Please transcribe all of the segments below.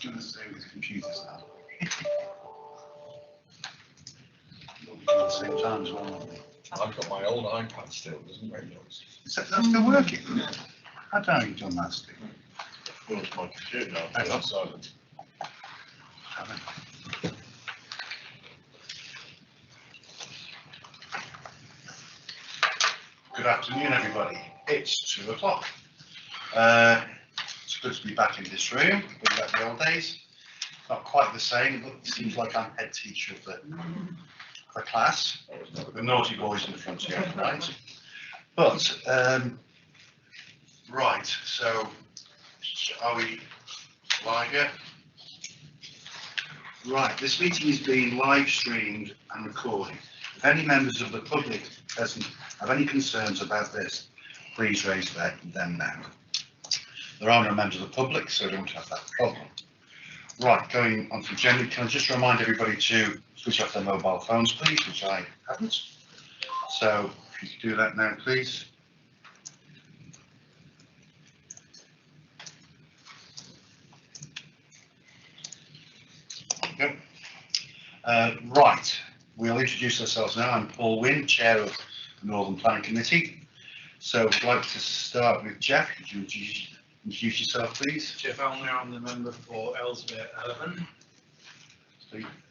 going to say with computers now. We'll be at the same time as well, aren't we? I've got my old iPad still, doesn't make noise. Is that still working? I don't know you've done that, Steve. Of course, my computer now, Hang on. it's silent. Good afternoon, everybody. It's 2 o'clock. It's good to be back in this room, going back to the old days. Not quite the same, but it seems like I'm head teacher of the class. The naughty boys in the front here tonight. But, right, so are we live yet? Right, this meeting is being live streamed and recorded. If any members of the public present have any concerns about this, please raise them now. There are no members of the public, so don't have that problem. Right, going on to agenda, can I just remind everybody to switch off their mobile phones, please, which I haven't. So if you could do that now, please. There you go. Right, we'll introduce ourselves now. I'm Paul Wynne, Chair of the Northern Planning Committee. So I'd like to start with Jeff. Could you introduce yourself, please? Jeff Elmer, I'm the member for Ellesmere Eleven.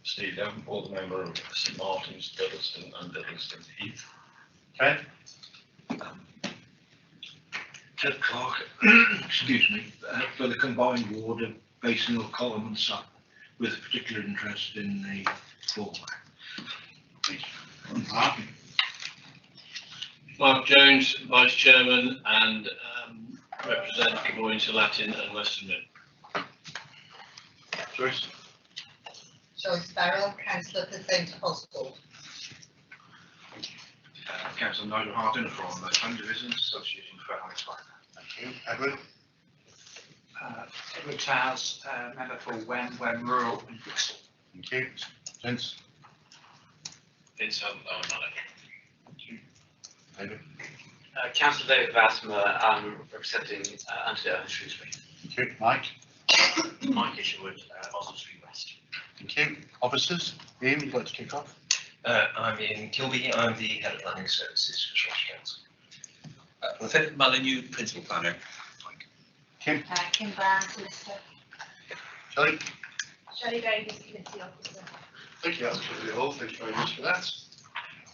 Steve Davenport, the member of St Martin's, Dudleston and Dudleston Heath. Ted? Ted Clark, excuse me, for the combined ward of Basinal, Column and Sutton, with particular interest in the former. Please. Mark? Mark Jones, Vice Chairman and represent Caboyne Latin and Western Mid. Joyce? Joyce Farrell, Councillor for St Oswald. Councillor Nigel Hardin from the Home Division Association for Alex Wagner. Thank you. Edward? Edward Towers, member for Wen Rural and Brixton. Thank you. Vince? Vince O'Malley. David? Councillor David Vassmer, I'm representing Antidale and Shrewsbury. Thank you. Mike? Mike Isherwood, Oswald Street West. Thank you. Officers? Ian, would you like to kick off? I'm Ian Kilby, I'm the Head of Planning Services for Shropshire Council. Lefebvre Molyneux, Principal Planner. Kim? Kim Brown, Solicitor. Shelley? Shelley Davies, Committee Officer. Thank you. That's covered it all. Thank you very much for that.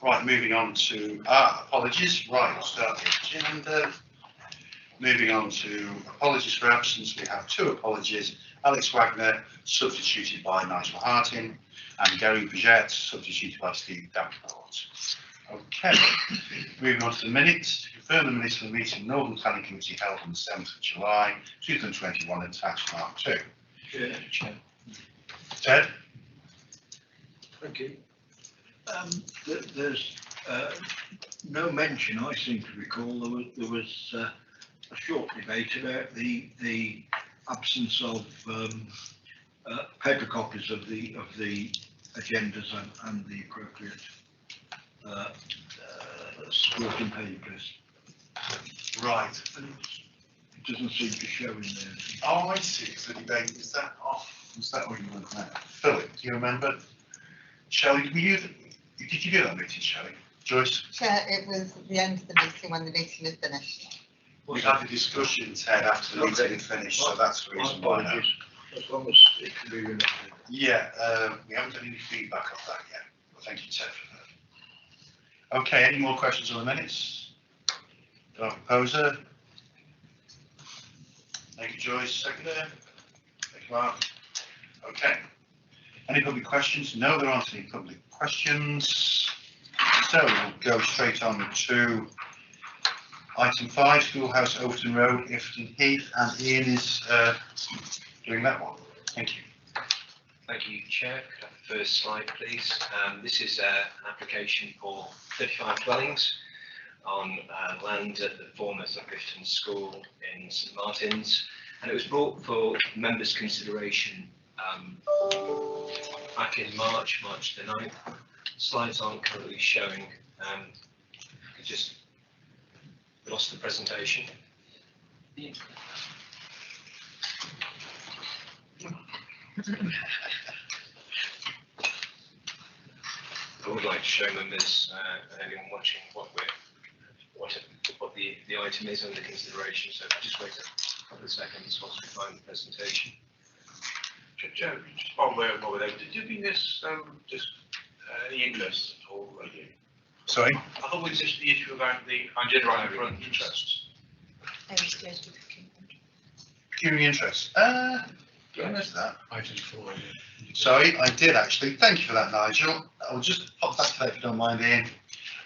Right, moving on to apologies. Right, we'll start the agenda. Moving on to apologies for absence, we have 2 apologies. Alex Wagner, substituted by Nigel Hardin, and Gary Paget, substituted by Steve Davenport. Okay, moving on to the minutes. To confirm the minutes of the meeting, of the Northern Planning Committee held on the 7th of July 2021, attached mark 2. Ted? Thank you. There's no mention, I seem to recall, there was a short debate about the absence of paper copies of the agendas and the appropriate supporting papers. Right. It doesn't seem to show in there. Oh, I see. It's the debate. Is that off? Was that what you were looking at? Philip, do you remember? Shelley, did you do that meeting, Shelley? Joyce? Chair, it was the end of the meeting when the meeting was finished. We had a discussion, Ted, after the meeting had finished, so that's the reason why now. As long as it can be remembered. Yeah, we haven't had any feedback of that yet. But thank you, Ted, for that. Okay, any more questions on the minutes? Do I have a proposer? Thank you, Joyce. Seconder? Thank you, Mark. Okay. Any public questions? No, there aren't any public questions. So we'll go straight on to item 5, Schoolhouse, Overton Road, Ifton Heath, and Ian is doing that one. Thank you. Thank you, Chair. Could I have the first slide, please? This is an application for 35 dwellings on land at the former Ifton School in St Martin's, and it was brought for members' consideration back in March the 9th. Slides aren't currently showing. I just lost the presentation. I would like to show members and anyone watching what the item is under consideration. So just wait a couple of seconds whilst we find the presentation. Joe, just while we're there, did you think this just any interest at all? Sorry? I thought we just the issue about the identifying front interests. Pecuniary interest. Did I miss that? Item 4. Sorry, I did actually. Thank you for that, Nigel. I'll just pop that to that if you don't mind, Ian.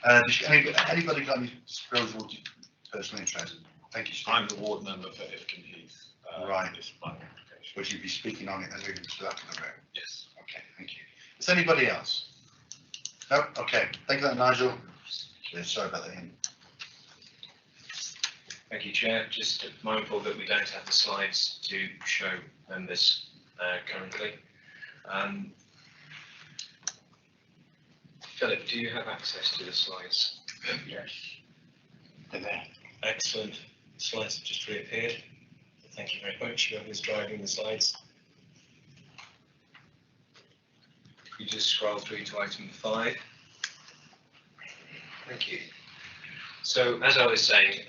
Anybody got any disposable personal interest? Thank you, Steve. I'm the ward member for Ifkin Heath. Right. This planning application. Would you be speaking on it and moving to that in the room? Yes. Okay, thank you. Is anybody else? No? Okay, thank you for that, Nigel. Yeah, sorry about that, Ian. Thank you, Chair. Just mindful that we don't have the slides to show members currently. Philip, do you have access to the slides? Yes. They're there. Excellent. The slides have just reappeared. Thank you very much, whoever's driving the slides. You just scroll through to item 5. Thank you. So, as I was saying,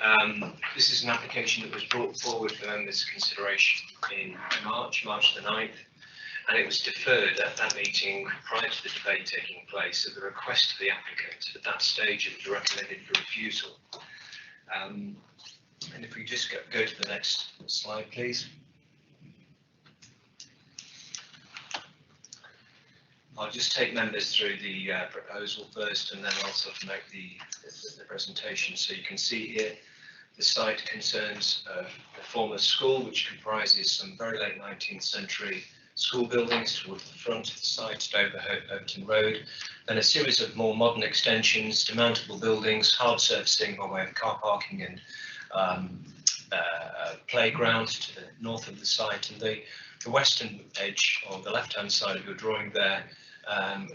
this is an application that was brought forward for members' consideration in March the 9th, and it was deferred at that meeting prior to the debate taking place at the request of the applicant. At that stage, it was recommended for refusal. And if we just go to the next slide, please. I'll just take members through the proposal first, and then I'll sort of make the presentation. So you can see here the site concerns a former school which comprises some very late 19th century school buildings towards the front of the site, Dover Overton Road, then a series of more modern extensions, demountable buildings, hard surfacing by way of car parking and playground to the north of the site, and the western edge, or the left-hand side of your drawing there,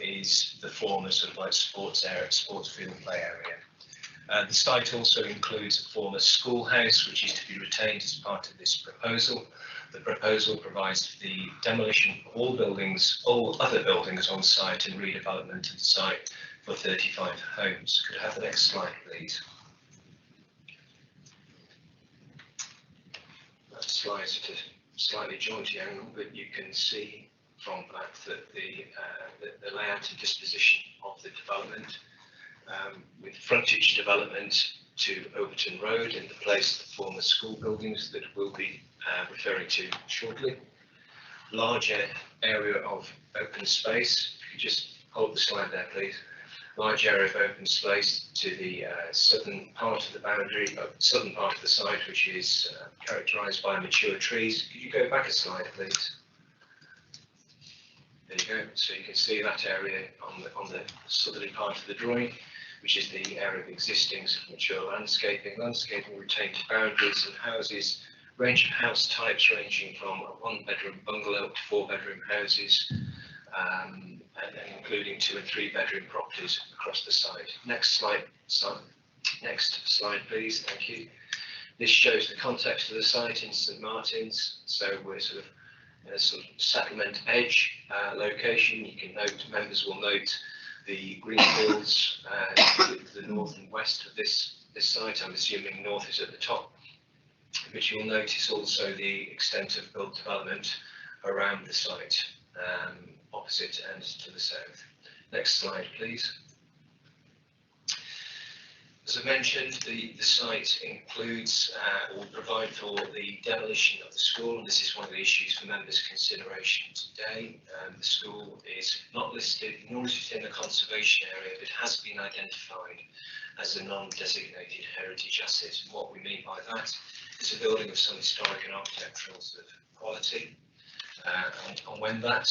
is the former sort of like sports area, sports field and play area. The site also includes a former schoolhouse, which is to be retained as part of this proposal. The proposal provides for the demolition of all buildings, all other buildings on site, and redevelopment of the site for 35 homes. Could I have the next slide, please? That slide's at a slightly jaunty angle, but you can see from that the layout and disposition of the development, with frontage development to Overton Road in the place of the former school buildings that we'll be referring to shortly. Larger area of open space. If you just hold the slide there, please. Large area of open space to the southern part of the boundary, southern part of the site, which is characterised by mature trees. Could you go back a slide, please? There you go. So you can see that area on the southerly part of the drawing, which is the area of existing mature landscaping. Landscaping retained boundaries and houses, range of house types ranging from a 1-bedroom bungalow to 4-bedroom houses, and including 2- and 3-bedroom properties across the site. Next slide, please. Thank you. This shows the context of the site in St Martin's. So we're sort of in a sort of settlement edge location. You can note, members will note the green fields to the north and west of this site. I'm assuming north is at the top, but you'll notice also the extent of built development around the site, opposite and to the south. Next slide, please. As I mentioned, the site includes or will provide for the demolition of the school, and this is one of the issues for members' consideration today. The school is not listed, nor is it in the conservation area, but has been identified as a non-designated heritage asset. And what we mean by that is a building of some historic and architectural sort of quality. And when that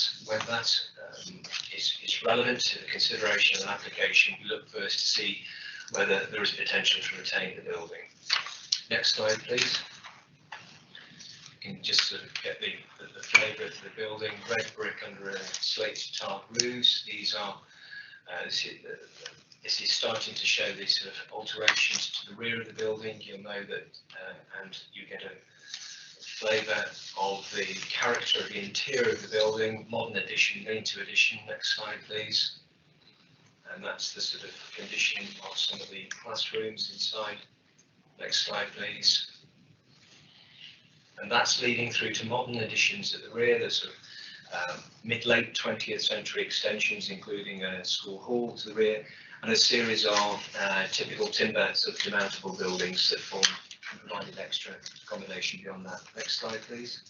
is relevant to the consideration of an application, we look first to see whether there is potential to retain the building. Next slide, please. You can just sort of get the flavour of the building. Red brick under a slate tile roofs. These are this is starting to show these sort of alterations to the rear of the building. You'll know that, and you get a flavour of the character of the interior of the building, modern addition, into addition. Next slide, please. And that's the sort of condition of some of the classrooms inside. Next slide, please. And that's leading through to modern additions at the rear. There's sort of mid-late 20th century extensions, including a school hall to the rear, and a series of typical timber sort of demountable buildings that provided extra accommodation beyond that. Next slide, please.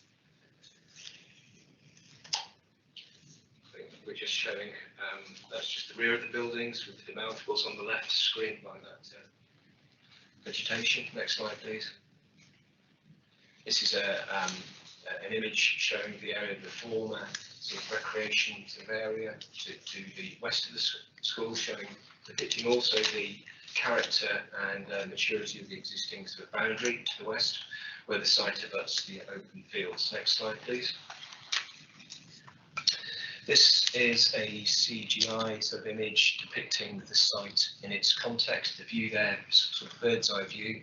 We're just showing, that's just the rear of the buildings with the demountables on the left, screened by that vegetation. Next slide, please. This is an image showing the area of the former sort of recreation sort of area to the west of the school, depicting also the character and maturity of the existing sort of boundary to the west, where the site abuts the open fields. Next slide, please. This is a CGI sort of image depicting the site in its context. The view there, sort of bird's eye view,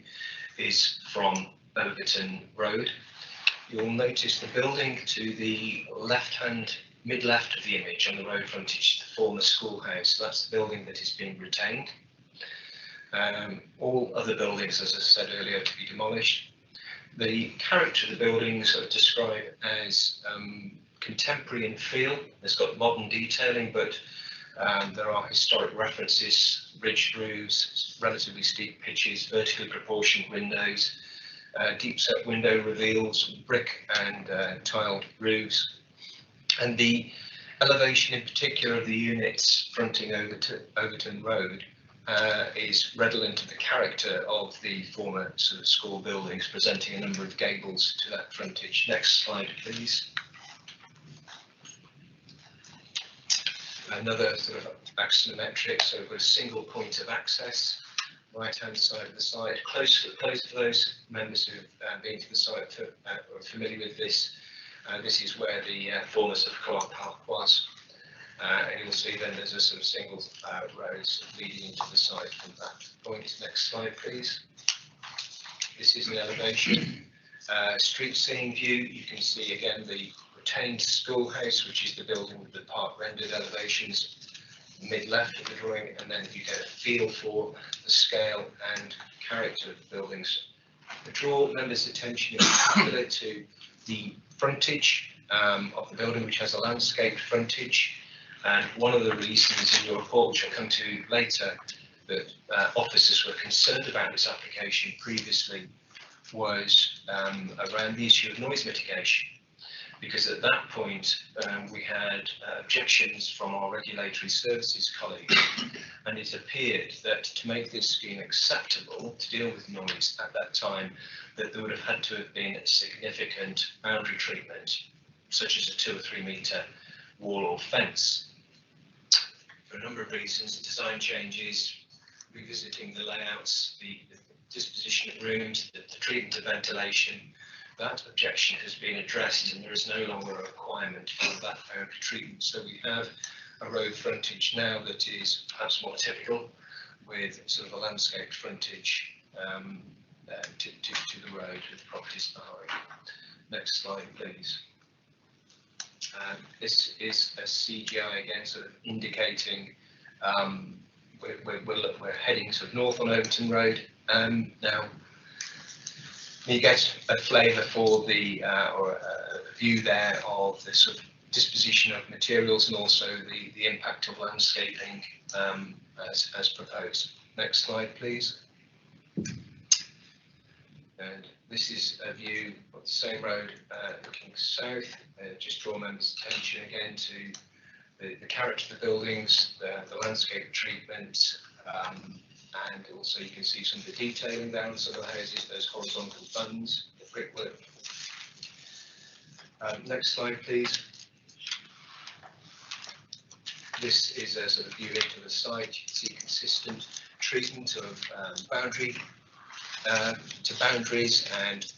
is from Overton Road. You'll notice the building to the left-hand, mid-left of the image on the road frontage, the former schoolhouse. So that's the building that is being retained. All other buildings, as I said earlier, to be demolished. The character of the buildings are described as contemporary in feel. It's got modern detailing, but there are historic references, ridged roofs, relatively steep pitches, vertically proportioned windows, deep set window reveals, brick and tiled roofs, and the elevation in particular of the units fronting Overton Road is redolent of the character of the former sort of school buildings, presenting a number of gables to that frontage. Next slide, please. Another sort of axonometric, so we've got a single point of access, right-hand side of the site. Close to those members who have been to the site are familiar with this. This is where the former sort of co-op park was. And you'll see then there's a sort of single road leading into the site from that point. Next slide, please. This is an elevation. Street scene view, you can see again the retained schoolhouse, which is the building with the part rendered elevations, mid-left of the drawing, and then you get a feel for the scale and character of the buildings. I draw members' attention in particular to the frontage of the building, which has a landscaped frontage. And one of the reasons in your report, which I'll come to later, that officers were concerned about this application previously was around the issue of noise mitigation. Because at that point, we had objections from our regulatory services colleagues, and it appeared that to make this scheme acceptable to deal with noise at that time, that there would have had to have been a significant boundary treatment, such as a 2 or 3 metre wall or fence. For a number of reasons, design changes, revisiting the layouts, the disposition of rooms, the treatment of ventilation, that objection has been addressed and there is no longer a requirement for that boundary treatment. So we have a road frontage now that is perhaps more typical, with sort of a landscaped frontage to the road with the properties behind. Next slide, please. This is a CGI again, sort of indicating we're heading sort of north on Overton Road. Now, you get a flavour for the or a view there of the sort of disposition of materials and also the impact of landscaping as proposed. Next slide, please. And this is a view of the same road looking south. Just draw members' attention again to the character of the buildings, the landscape treatment, and also you can see some of the detailing down some of the houses, those horizontal bunds, the brickwork. Next slide, please. This is a sort of view into the site. You can see consistent treatment of boundary to boundaries and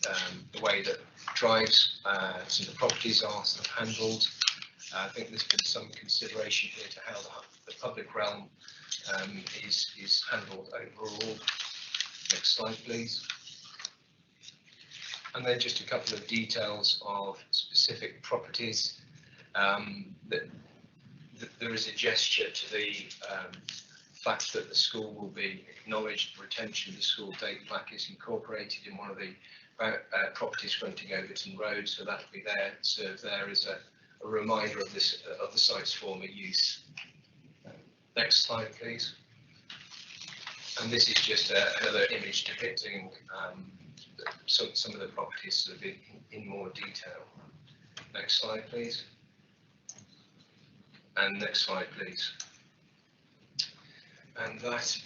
the way that drives to the properties are sort of handled. I think there's been some consideration here to how the public realm is handled overall. Next slide, please. And then just a couple of details of specific properties. There is a gesture to the fact that the school will be acknowledged. Retention of the school date plaque is incorporated in one of the properties fronting Overton Road, so that will be there, served there as a reminder of this of the site's former use. Next slide, please. And this is just another image depicting some of the properties sort of in more detail. Next slide, please. And next slide, please. And that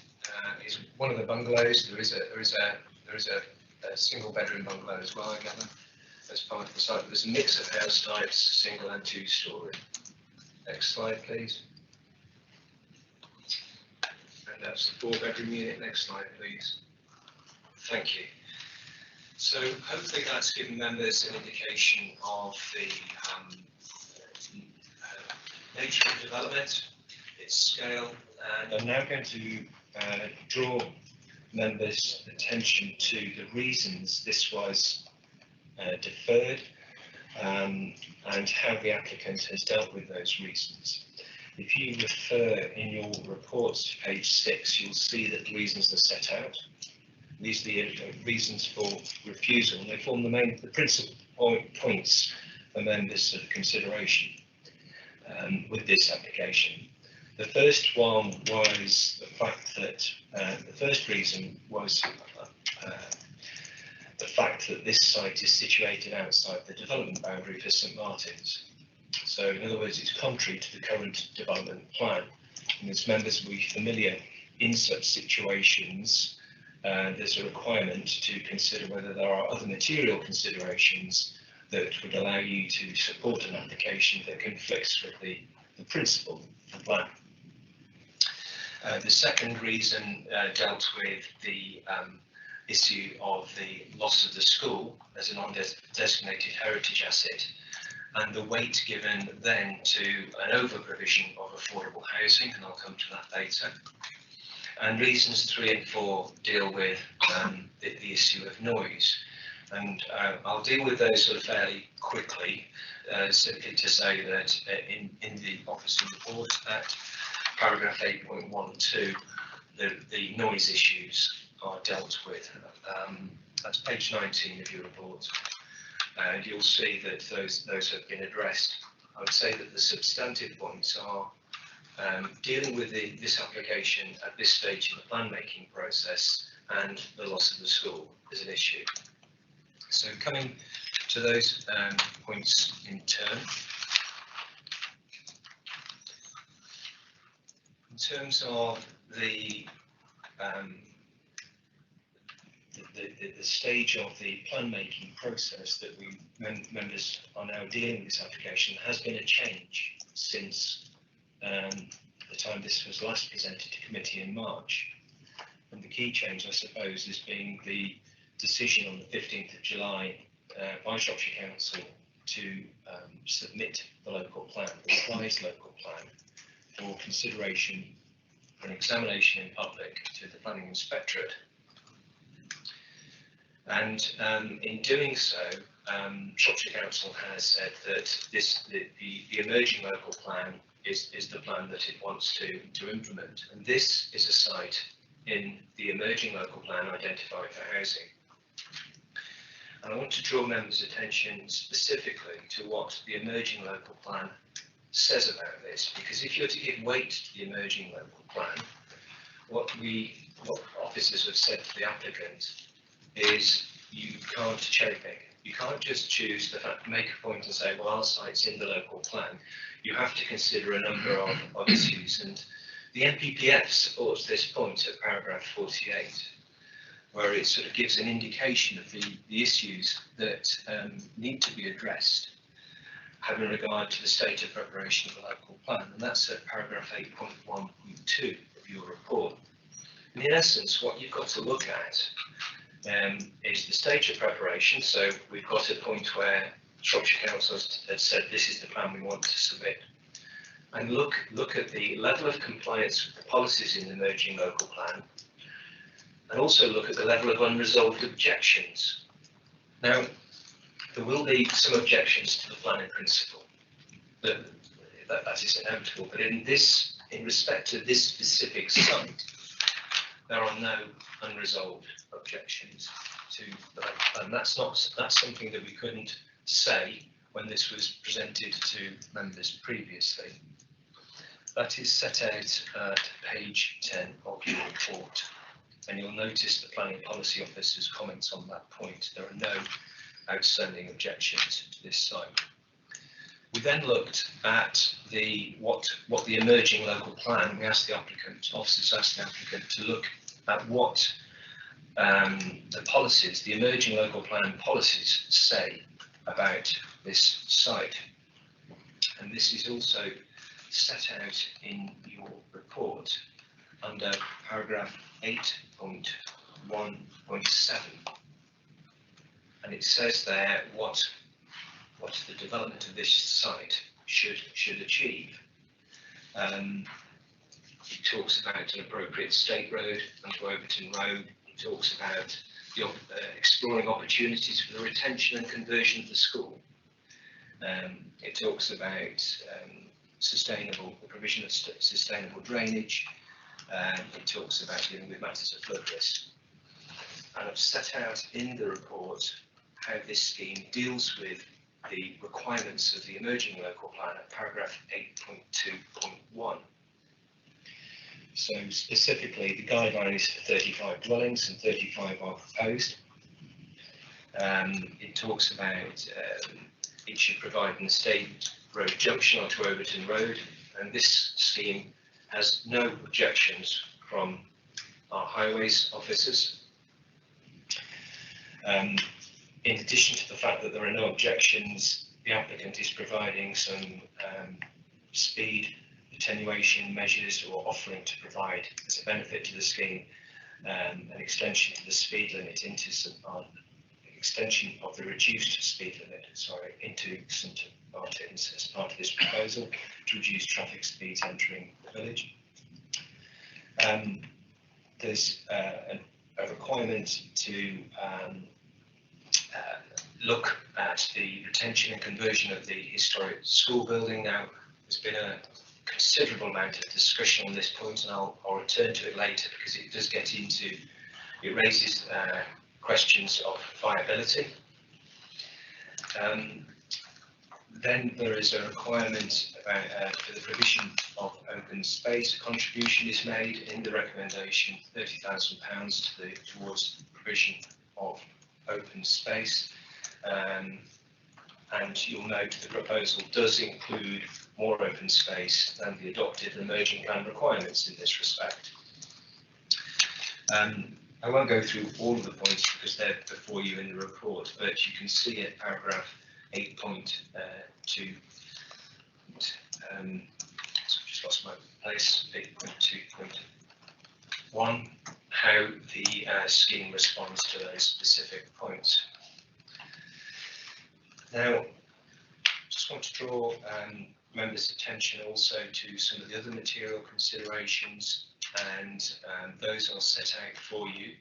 is one of the bungalows. There is a single bedroom bungalow as well, I gather, as part of the site. There's a mix of house types, single and 2-story. Next slide, please. And that's the 4-bedroom unit. Next slide, please. Thank you. So hopefully that's given members an indication of the nature of development, its scale, and I'm now going to draw members' attention to the reasons this was deferred and how the applicant has dealt with those reasons. If you refer in your reports to page 6, you'll see that the reasons are set out. These are the reasons for refusal, and they form the principal points for members of consideration with this application. The first one was the fact that the first reason was the fact that this site is situated outside the development boundary for St Martin's. So in other words, it's contrary to the current development plan. And as members will be familiar, in such situations, there's a requirement to consider whether there are other material considerations that would allow you to support an application that conflicts with the principle of the plan. The second reason dealt with the issue of the loss of the school as a non-designated heritage asset and the weight given then to an over-provision of affordable housing, and I'll come to that later. And reasons 3 and 4 deal with the issue of noise. And I'll deal with those sort of fairly quickly, simply to say that in the officer report at paragraph 8.12, the noise issues are dealt with. That's page 19 of your report. And you'll see that those have been addressed. I would say that the substantive points are dealing with this application at this stage in the plan making process and the loss of the school is an issue. So coming to those points in turn. In terms of the stage of the plan making process that we members are now dealing with this application, has been a change since the time this was last presented to committee in March. And the key change, I suppose, is being the decision on the 15th of July by Shropshire Council to submit the local plan, the revised local plan, for consideration for an examination in public to the Planning Inspectorate. And in doing so, Shropshire Council has said that the emerging local plan is the plan that it wants to implement. And this is a site in the emerging local plan identified for housing. And I want to draw members' attention specifically to what the emerging local plan says about this, because if you're to give weight to the emerging local plan, what officers have said to the applicant is you can't cherry pick. You can't just choose the fact, make a point and say, well, our site's in the local plan. You have to consider a number of issues, and the NPPF supports this point at paragraph 48, where it sort of gives an indication of the issues that need to be addressed, having regard to the state of preparation of the local plan, and that's at paragraph 8.1.2 of your report. And in essence, what you've got to look at is the stage of preparation. So we've got a point where Shropshire Council has said this is the plan we want to submit, and look at the level of compliance with the policies in the emerging local plan, and also look at the level of unresolved objections. Now, there will be some objections to the plan in principle. That is inevitable, but in respect to this specific site, there are no unresolved objections to the plan. That's something that we couldn't say when this was presented to members previously. That is set out at page 10 of your report, and you'll notice the Planning Policy Officer's comments on that point. There are no outstanding objections to this site. We then looked at what the emerging local plan. We asked the applicant, officers asked the applicant to look at what the policies, the emerging local plan policies, say about this site, and this is also set out in your report under paragraph 8.1.7, and it says there what the development of this site should achieve. It talks about an appropriate state road onto Overton Road. It talks about the exploring opportunities for the retention and conversion of the school. It talks about the provision of sustainable drainage. It talks about dealing with matters of flood risk. And I've set out in the report how this scheme deals with the requirements of the emerging local plan at paragraph 8.2.1. So specifically, the guideline is for 35 dwellings and 35 are proposed. It talks about it should provide an estate road junction onto Overton Road, and this scheme has no objections from our highways officers. In addition to the fact that there are no objections, the applicant is providing some speed attenuation measures, or offering to provide as a benefit to the scheme an extension to the speed limit into extension of the reduced speed limit, into St Martins as part of this proposal to reduce traffic speeds entering the village. There's a requirement to look at the retention and conversion of the historic school building. Now, there's been a considerable amount of discussion on this point, and I'll return to it later because it does get into, it raises questions of viability. Then there is a requirement about, for the provision of open space. A contribution is made in the recommendation, £30,000 towards the provision of open space. And you'll note the proposal does include more open space than the adopted emerging plan requirements in this respect. I won't go through all of the points because they're before you in the report, but you can see at paragraph 8.2, just lost my place, 8.2.1, how the scheme responds to those specific points. Now, just want to draw members' attention also to some of the other material considerations, and those are set out for you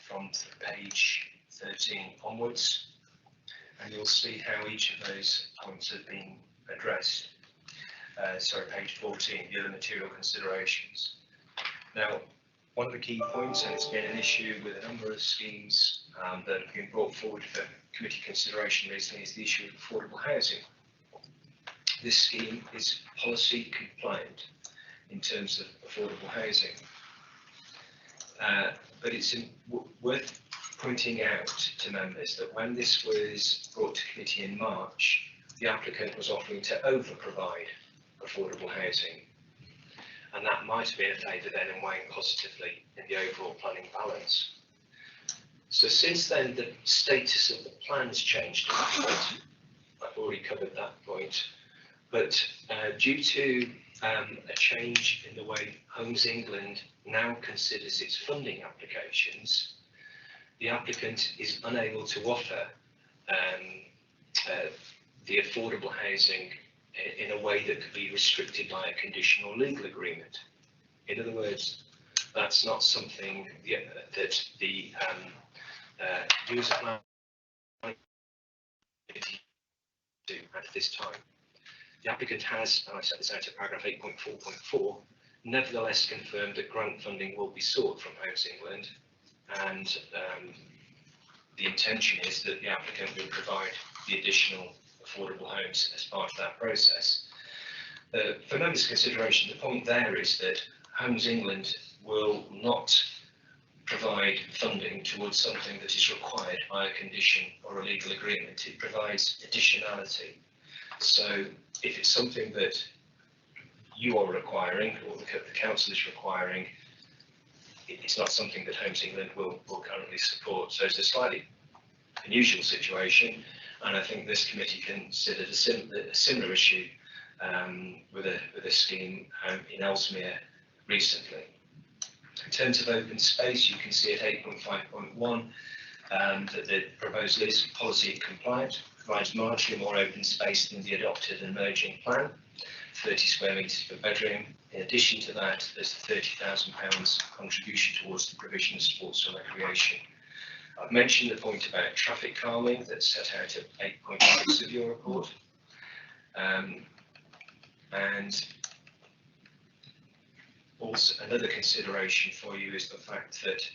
from page 13 onwards, and you'll see how each of those points have been addressed. Sorry, page 14, the other material considerations. Now, one of the key points, and it's been an issue with a number of schemes that have been brought forward for committee consideration recently, is the issue of affordable housing. This scheme is policy compliant in terms of affordable housing, but it's worth pointing out to members that when this was brought to committee in March, the applicant was offering to over-provide affordable housing, and that might have been a favour then in weighing positively in the overall planning balance. So since then, the status of the plan has changed at that point. I've already covered that point, but due to a change in the way Homes England now considers its funding applications, the applicant is unable to offer the affordable housing in a way that could be restricted by a conditional legal agreement. In other words, that's not something that the user plan at this time. The applicant has, and I set this out at paragraph 8.4.4, nevertheless confirmed that grant funding will be sought from Homes England, and the intention is that the applicant will provide the additional affordable homes as part of that process. For members' consideration, the point there is that Homes England will not provide funding towards something that is required by a condition or a legal agreement. It provides additionality. So if it's something that you are requiring, or the council is requiring, it's not something that Homes England will currently support. So it's a slightly unusual situation, and I think this committee considered a similar issue with a scheme in Ellesmere recently. In terms of open space, you can see at 8.5.1 that the proposal is policy compliant, provides marginally more open space than the adopted and emerging plan, 30 square metres per bedroom. In addition to that, there's the £30,000 contribution towards the provision of sports and recreation. I've mentioned the point about traffic calming that's set out at 8.6 of your report. And also another consideration for you is the fact that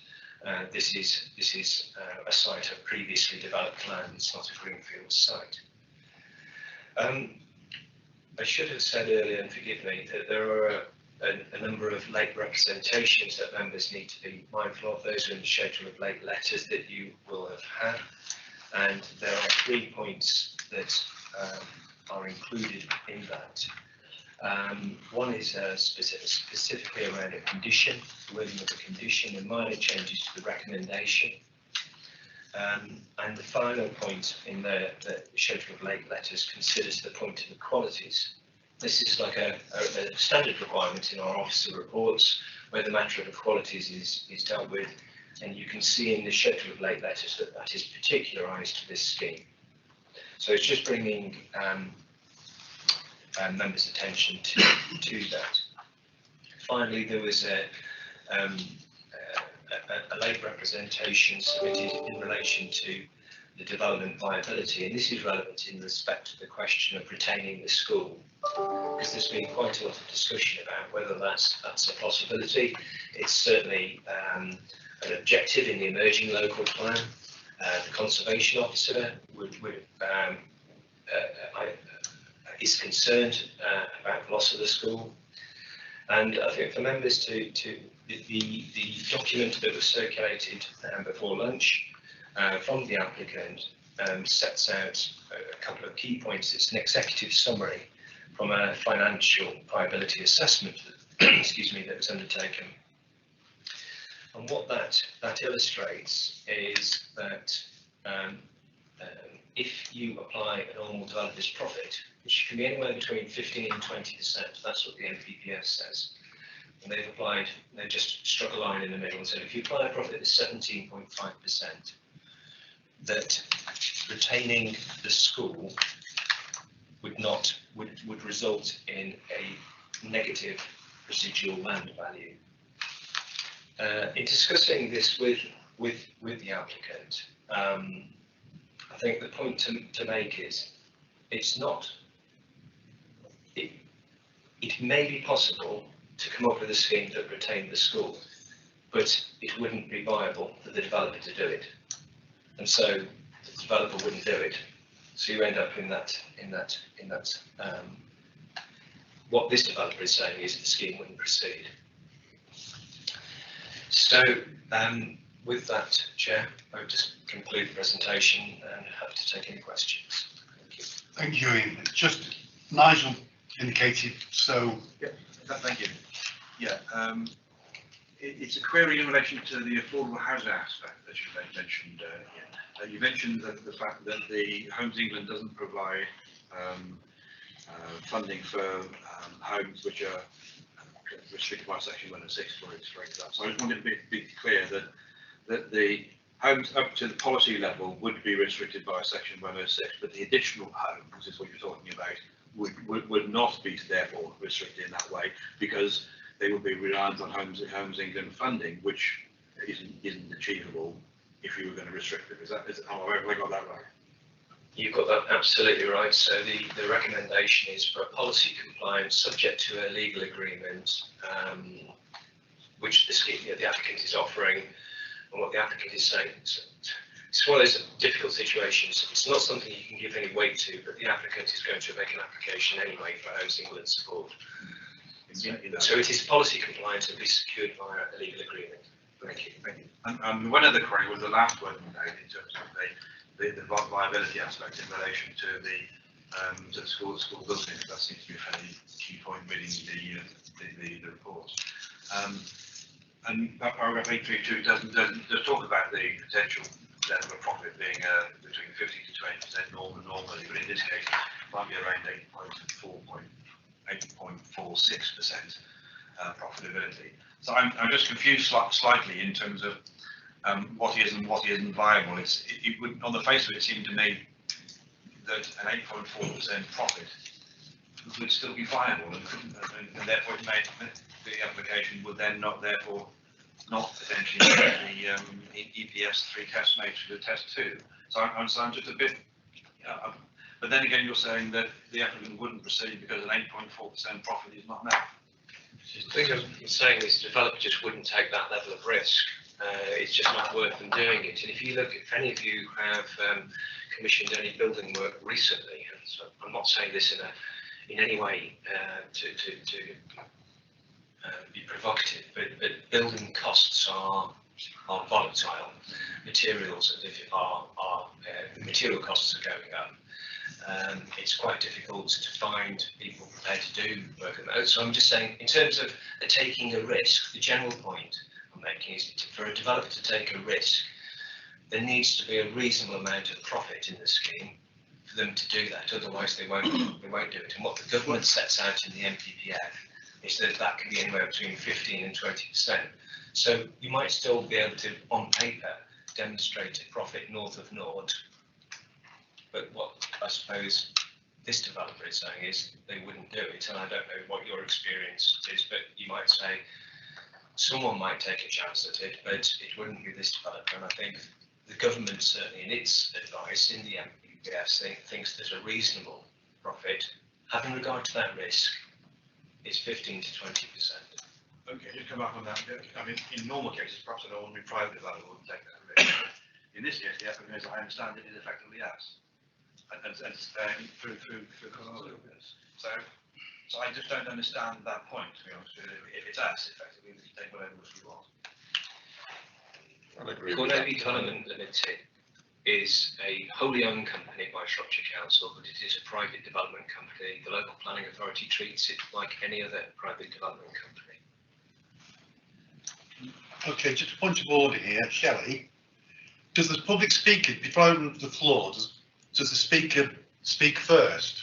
this is a site of previously developed land. It's not a greenfield site. I should have said earlier, and forgive me, that there are a number of late representations that members need to be mindful of. Those are in the schedule of late letters that you will have had, and there are 3 points that are included in that. One is specifically around a condition, the wording of a condition, and minor changes to the recommendation. And the final point in the schedule of late letters considers the point of equalities. This is like a standard requirement in our officer reports where the matter of equalities is dealt with, and you can see in the schedule of late letters that is particularised to this scheme. So it's just bringing members' attention to that. Finally, there was a late representation submitted in relation to the development viability, and this is relevant in respect to the question of retaining the school, because there's been quite a lot of discussion about whether that's a possibility. It's certainly an objective in the emerging local plan. The conservation officer is concerned about the loss of the school, and I think for members to the document that was circulated before lunch from the applicant sets out a couple of key points. It's an executive summary from a financial viability assessment excuse me, that was undertaken. And what that illustrates is that if you apply a normal developer's profit, which can be anywhere between 15 and 20%, that's what the NPPF says. And they've just struck a line in the middle and said if you apply a profit of 17.5%, that retaining the school would result in a negative residual land value. In discussing this with the applicant, I think the point to make is it may be possible to come up with a scheme that retained the school, but it wouldn't be viable for the developer to do it, and so the developer wouldn't do it. So you end up in that. What this developer is saying is the scheme wouldn't proceed. So with that, Chair, I would just conclude the presentation and happy to take any questions. Thank you. Thank you, Ian. It's Nigel indicated, so. Thank you. Yeah, it's a query in relation to the affordable housing aspect that you mentioned. You mentioned the fact that the Homes England doesn't provide funding for homes which are restricted by Section 106, for example. So I just wanted to be clear that the homes up to the policy level would be restricted by Section 106, but the additional homes, is what you're talking about, would not be therefore restricted in that way, because they would be reliant on Homes England funding, which isn't achievable if you were going to restrict it. Have I got that right? You've got that absolutely right. So the recommendation is for a policy compliance subject to a legal agreement, which the applicant is offering, and what the applicant is saying. It's one of those difficult situations. It's not something you can give any weight to, but the applicant is going to make an application anyway for Home England support. So it is policy compliance and be secured via a legal agreement. Thank you. Thank you. And one other query was the last one made in terms of the viability aspect in relation to the school building. That seems to be a fairly key point reading the report. And paragraph 832 does talk about the potential level of profit being between 50 to 20% normally, but in this case it might be around 8.46% profitability. So I'm just confused slightly in terms of what is and what isn't viable. It would, on the face of it, seem to me that an 8.4% profit would still be viable, and therefore the application would then not potentially the EPS 3 test matrix to test 2. So I'm just a bit. But then again, you're saying that the applicant wouldn't proceed because an 8.4% profit is not met. The thing I'm saying is the developer just wouldn't take that level of risk. It's just not worth them doing it. And if you look, if any of you have commissioned any building work recently, and so I'm not saying this in any way to be provocative, but building costs are volatile. Materials material costs are going up. It's quite difficult to find people prepared to do work at those. So I'm just saying, in terms of taking a risk, the general point I'm making is for a developer to take a risk, there needs to be a reasonable amount of profit in the scheme for them to do that. Otherwise, they won't do it. And what the government sets out in the NPPF is that can be anywhere between 15 and 20%. So you might still be able to, on paper, demonstrate a profit north of naught. But what I suppose this developer is saying is they wouldn't do it. And I don't know what your experience is, but you might say someone might take a chance at it, but it wouldn't be this developer. And I think the government, certainly in its advice in the NPPF, thinks there's a reasonable profit, having regard to that risk, is 15 to 20%. Okay, just come back on that. I mean, in normal cases, perhaps an ordinary private developer would take that risk. In this case, the applicant, as I understand it, is effectively us. And through so I just don't understand that point, to be honest with you. If it's us, effectively, we can take whatever we want. I agree. Corneby Development Limited is a wholly owned company by Shropshire Council, but it is a private development company. The local planning authority treats it like any other private development company. Okay, just a point of order here, Shelley. Does the public speaker, before I open the floor, does the speaker speak first?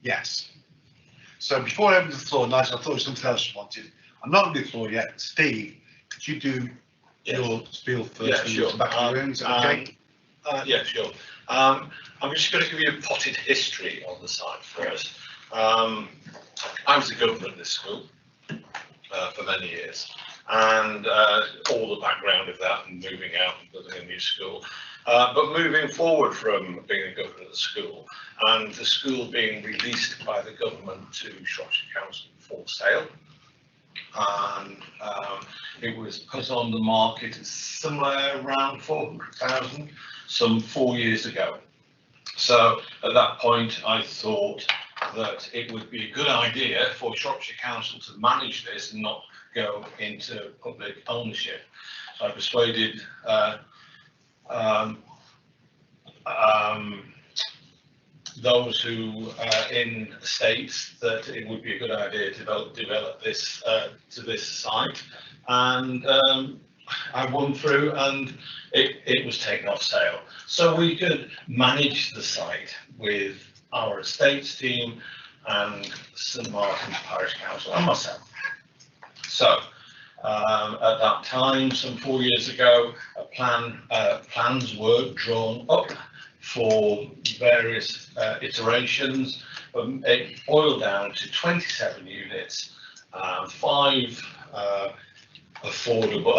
Yes. So before I open the floor, Nigel, I thought there was something else you wanted. I'm not on the floor yet. Steve, could you do your spiel first? Yeah, sure. Back in the room, is that okay? Yeah, sure. I'm just going to give you a potted history on the site first. I was the governor of this school for many years, and all the background of that and moving out and building a new school. But moving forward from being a governor of the school and the school being released by the government to Shropshire Council for sale, and it was put on the market somewhere around 400,000 some 4 years ago. So at that point I thought that it would be a good idea for Shropshire Council to manage this and not go into public ownership. So I persuaded those who in the States that it would be a good idea to develop this to this site, and I won through, and it was taken off sale. So we could manage the site with our estates team and St Martin's Parish Council and myself. So at that time, some 4 years ago, plans were drawn up for various iterations. It boiled down to 27 units, 5 affordable,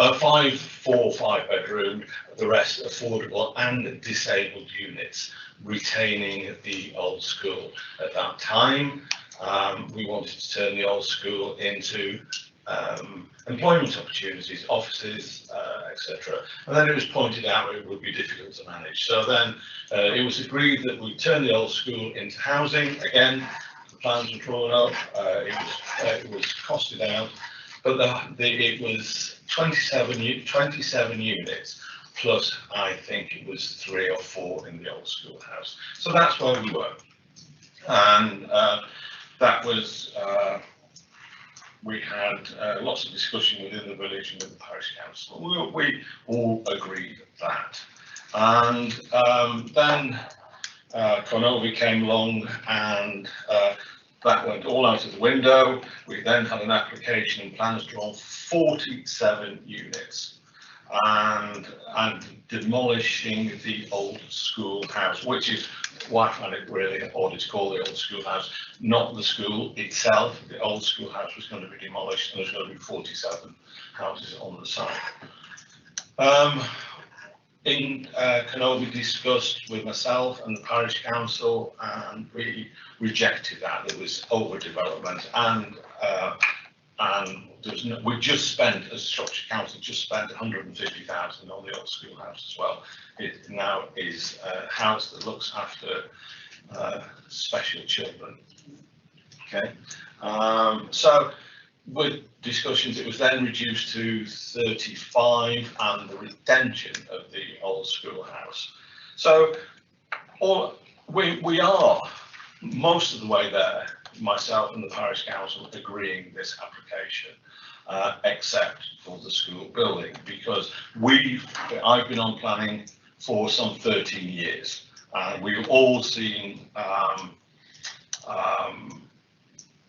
5 bedroom, the rest affordable and disabled units, retaining the old school. At that time, we wanted to turn the old school into employment opportunities, offices, etc. And then it was pointed out it would be difficult to manage. So then it was agreed that we turn the old school into housing. Again, the plans were drawn up, it was costed out, but it was 27 units, plus I think it was 3 or 4 in the old schoolhouse. So that's where we were. And that was, we had lots of discussion within the village and with the parish council. We all agreed that. And then Carnovy came along, and that went all out of the window. We then had an application and plans drawn for 47 units, and demolishing the old schoolhouse, which is why I find it really odd to call the old schoolhouse, not the school itself. The old schoolhouse was going to be demolished, and there's going to be 47 houses on the site. Carnovy discussed with myself and the parish council, and we rejected that. There was overdevelopment, and there was no, we just spent, as Shropshire Council, just spent 150,000 on the old schoolhouse as well. It now is a house that looks after special children. Okay, so with discussions, it was then reduced to 35 and the retention of the old schoolhouse. So we are most of the way there, myself and the parish council agreeing this application, except for the school building, because I've been on planning for some 13 years, and we've all seen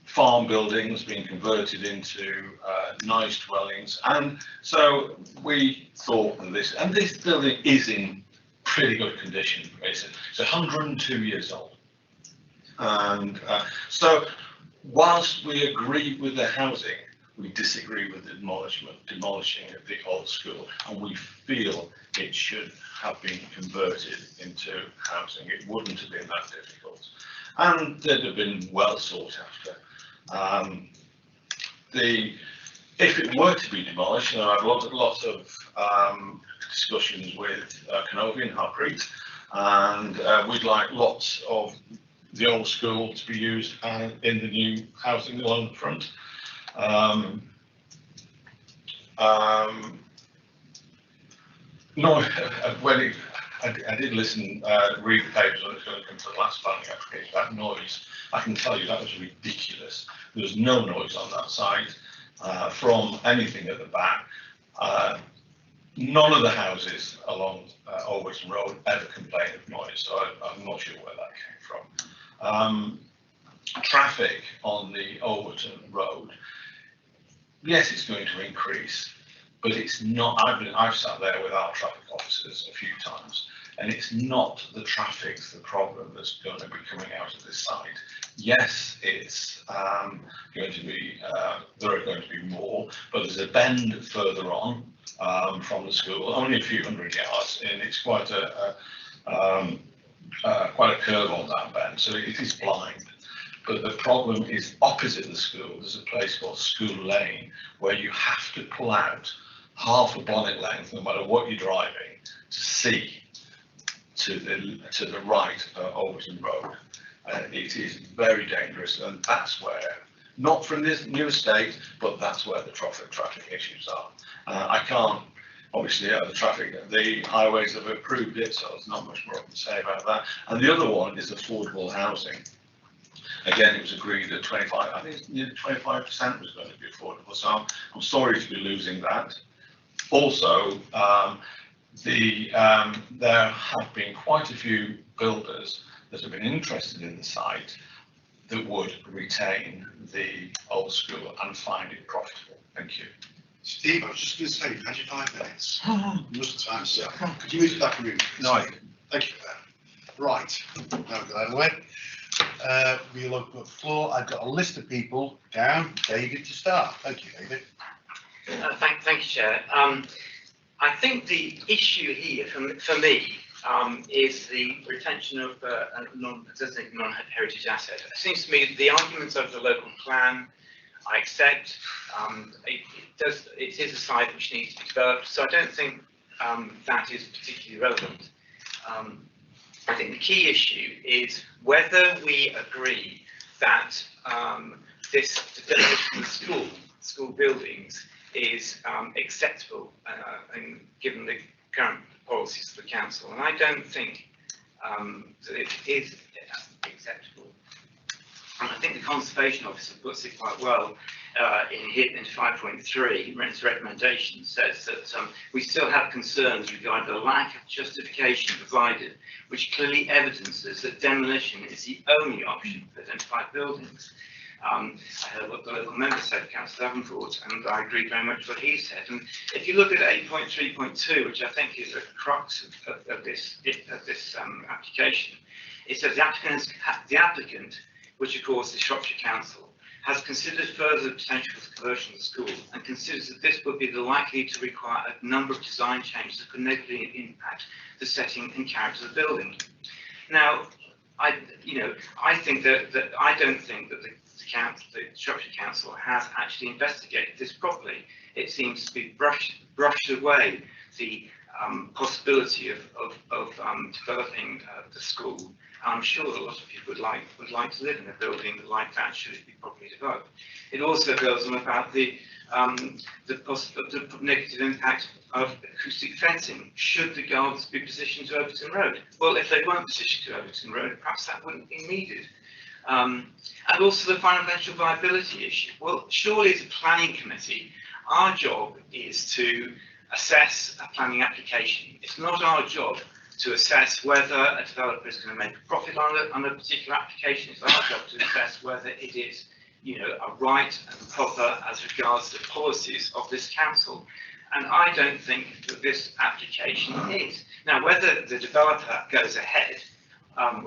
farm buildings being converted into nice dwellings, and so we thought that this building is in pretty good condition. It's 102 years old, and so whilst we agree with the housing, we disagree with the demolishing of the old school, and we feel it should have been converted into housing. It wouldn't have been that difficult, and they'd have been well sought after. If it were to be demolished, and I've had lots of discussions with Carnovy and Harpreet, and we'd like lots of the old school to be used in the new housing along the front. No, I did listen, read the papers when it was going to come to the last planning application. That noise, I can tell you, that was ridiculous. There was no noise on that site from anything at the back. None of the houses along Overton Road ever complained of noise, so I'm not sure where that came from. Traffic on the Overton Road, yes, it's going to increase, but it's not. I've sat there with our traffic officers a few times, and it's not the traffic's the problem that's going to be coming out of this site. Yes, it's going to be, there are going to be more, but there's a bend further on from the school, only a few hundred yards, and it's quite a curve on that bend, so it is blind. But the problem is opposite the school, there's a place called School Lane, where you have to pull out half a bonnet length, no matter what you're driving, to see to the right of Overton Road. It is very dangerous, and that's where, not from this new estate, but that's where the traffic issues are. I can't, obviously, the highways have approved it, so there's not much more I can say about that. And the other one is affordable housing. Again, it was agreed that 25%, I think nearly 25% was going to be affordable, so I'm sorry to be losing that. Also, there have been quite a few builders that have been interested in the site that would retain the old school and find it profitable. Thank you. Steve, I was just going to say, you had your 5 minutes. Most of the time, sir. Could you move to that room? No. Thank you for that. Right, now we've got that out of the way. We'll open up the floor. I've got a list of people down. David to start. Thank you, David. Thank you, Chair. I think the issue here for me is the retention of a non-designated non-heritage asset. It seems to me the arguments of the local plan, I accept. It is a site which needs to be developed, so I don't think that is particularly relevant. I think the key issue is whether we agree that this demolition of school buildings is acceptable and given the current policies of the council, and I don't think that it is acceptable. And I think the Conservation Officer puts it quite well in 5.3. Its recommendation says that we still have concerns regarding the lack of justification provided, which clearly evidences that demolition is the only option for identified buildings. I heard what the local member said, Councillor Davenport, and I agree very much with what he said. And if you look at 8.3.2, which I think is the crux of this application, it says the applicant, which of course is Shropshire Council, has considered further potential for conversion of the school and considers that this would be likely to require a number of design changes that could negatively impact the setting and character of the building. Now, I think that I don't think that the Shropshire Council has actually investigated this properly. It seems to be brushed away the possibility of developing the school. I'm sure a lot of people would like to live in a building like that should it be properly developed. It also goes on about the negative impact of acoustic fencing should the gardens be positioned to Overton Road. Well, if they weren't positioned to Overton Road, perhaps that wouldn't be needed. And also the financial viability issue. Well, surely as a planning committee, our job is to assess a planning application. It's not our job to assess whether a developer is going to make a profit on a particular application. It's our job to assess whether it is, a right and proper as regards the policies of this council. And I don't think that this application is. Now, whether the developer goes ahead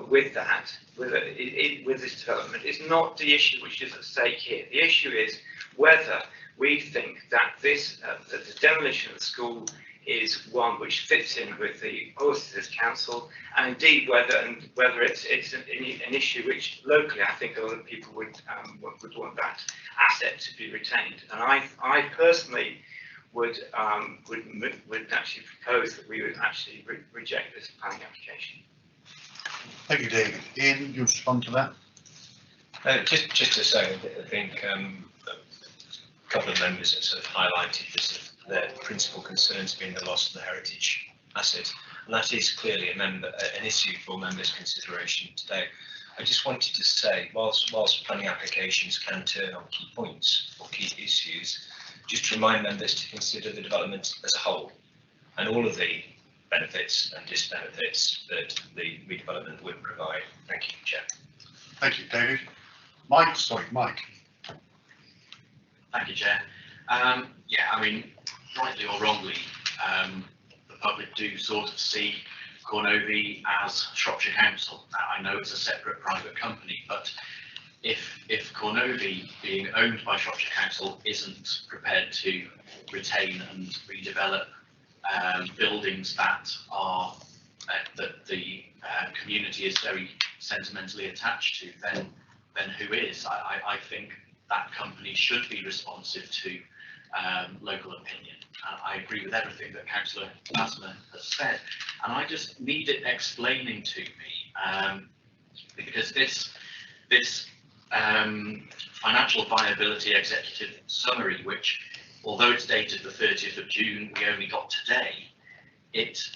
with that, with this development, is not the issue which is at stake here. The issue is whether we think that that the demolition of the school is one which fits in with the policies of this council, and indeed whether it's an issue which locally I think a lot of people would want that asset to be retained. And I personally would actually propose that we would actually reject this planning application. Thank you, David. Ian, you respond to that? Just to say, I think a couple of members have sort of highlighted their principal concerns being the loss of the heritage asset, and that is clearly an issue for members' consideration today. I just wanted to say, whilst planning applications can turn on key points or key issues, just to remind members to consider the development as a whole and all of the benefits and disbenefits that the redevelopment would provide. Thank you, Chair. Thank you, David. Mike. Thank you, Chair. Yeah, I mean, rightly or wrongly, the public do sort of see Cornovy as Shropshire Council. Now, I know it's a separate private company, but if Cornovy, being owned by Shropshire Council, isn't prepared to retain and redevelop buildings that are that the community is very sentimentally attached to, then who is? I think that company should be responsive to local opinion. I agree with everything that Councillor Basma has said, and I just need it explaining to me, because this financial viability executive summary, which, although it's dated the 30th of June, we only got today, it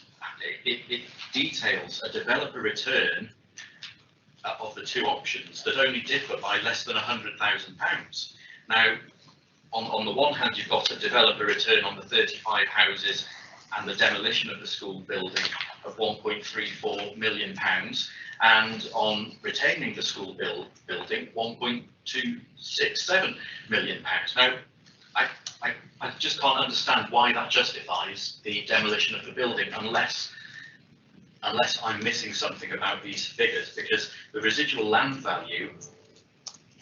details a developer return of the two options that only differ by less than £100,000. Now, on the one hand, you've got a developer return on the 35 houses and the demolition of the school building of £1.34 million, and on retaining the school building, £1.267 million. Now, I just can't understand why that justifies the demolition of the building unless I'm missing something about these figures, because the residual land value,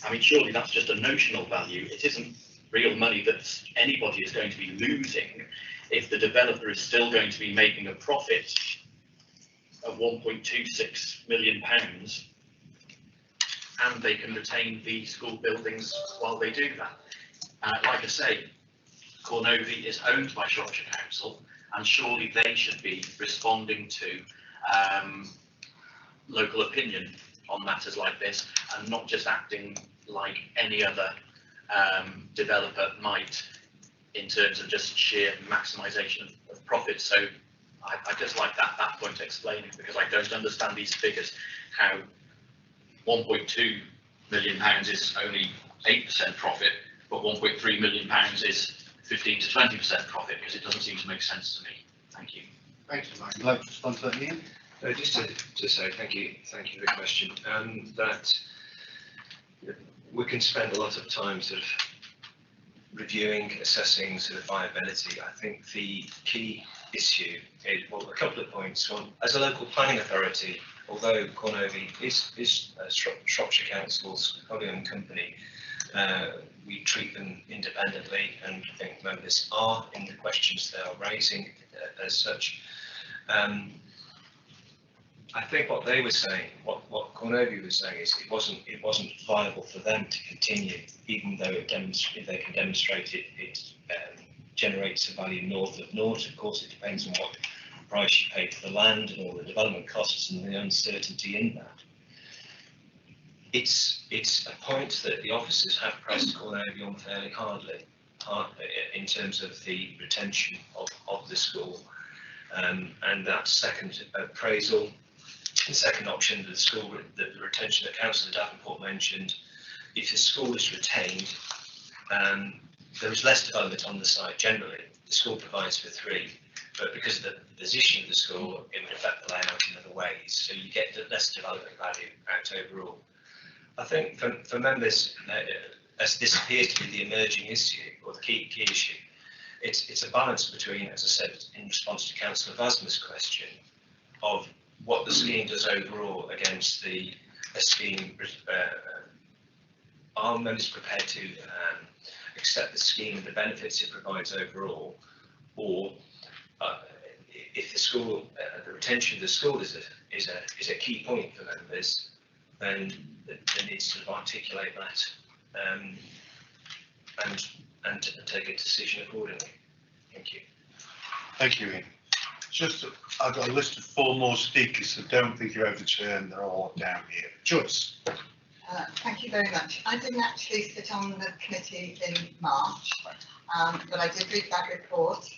I mean, surely that's just a notional value. It isn't real money that anybody is going to be losing if the developer is still going to be making a profit of £1.26 million, and they can retain the school buildings while they do that. Like I say, Cornovy is owned by Shropshire Council, and surely they should be responding to local opinion on matters like this, and not just acting like any other developer might in terms of just sheer maximisation of profit. So I just like that point explaining, because I don't understand these figures, how £1.2 million is only 8% profit, but £1.3 million is 15 to 20% profit, because it doesn't seem to make sense to me. Thank you. Thanks, Mike. Would you like to respond to that, Ian? Just to say thank you for the question. That we can spend a lot of time sort of reviewing, assessing sort of viability. I think the key issue is, well, a couple of points. One, as a local planning authority, although Cornovy is Shropshire Council's wholly owned company, we treat them independently, and I think members are in the questions they are raising as such. I think what they were saying, what Cornovy was saying, is it wasn't viable for them to continue, even though they can demonstrate it generates a value north of naught. Of course, it depends on what price you pay for the land and all the development costs and the uncertainty in that. It's a point that the officers have pressed Cornovy on fairly hard in terms of the retention of the school, and that second appraisal. The second option, the retention that Councillor Davenport mentioned, if the school is retained, there is less development on the site generally. The school provides for 3, but because of the position of the school, it would affect the layout in other ways, so you get less development value out overall. I think for members, as this appears to be the emerging issue, or the key issue, it's a balance between, as I said in response to Councillor Vasma's question, of what the scheme does overall against a scheme. Are members prepared to accept the scheme and the benefits it provides overall, or if the school, the retention of the school is a key point for members, then they need to sort of articulate that and take a decision accordingly. Thank you. Thank you, Ian. Just, I've got a list of 4 more speakers, so don't think you're overturned. They're all down here. Joyce. Thank you very much. I didn't actually sit on the committee in March, but I did read that report,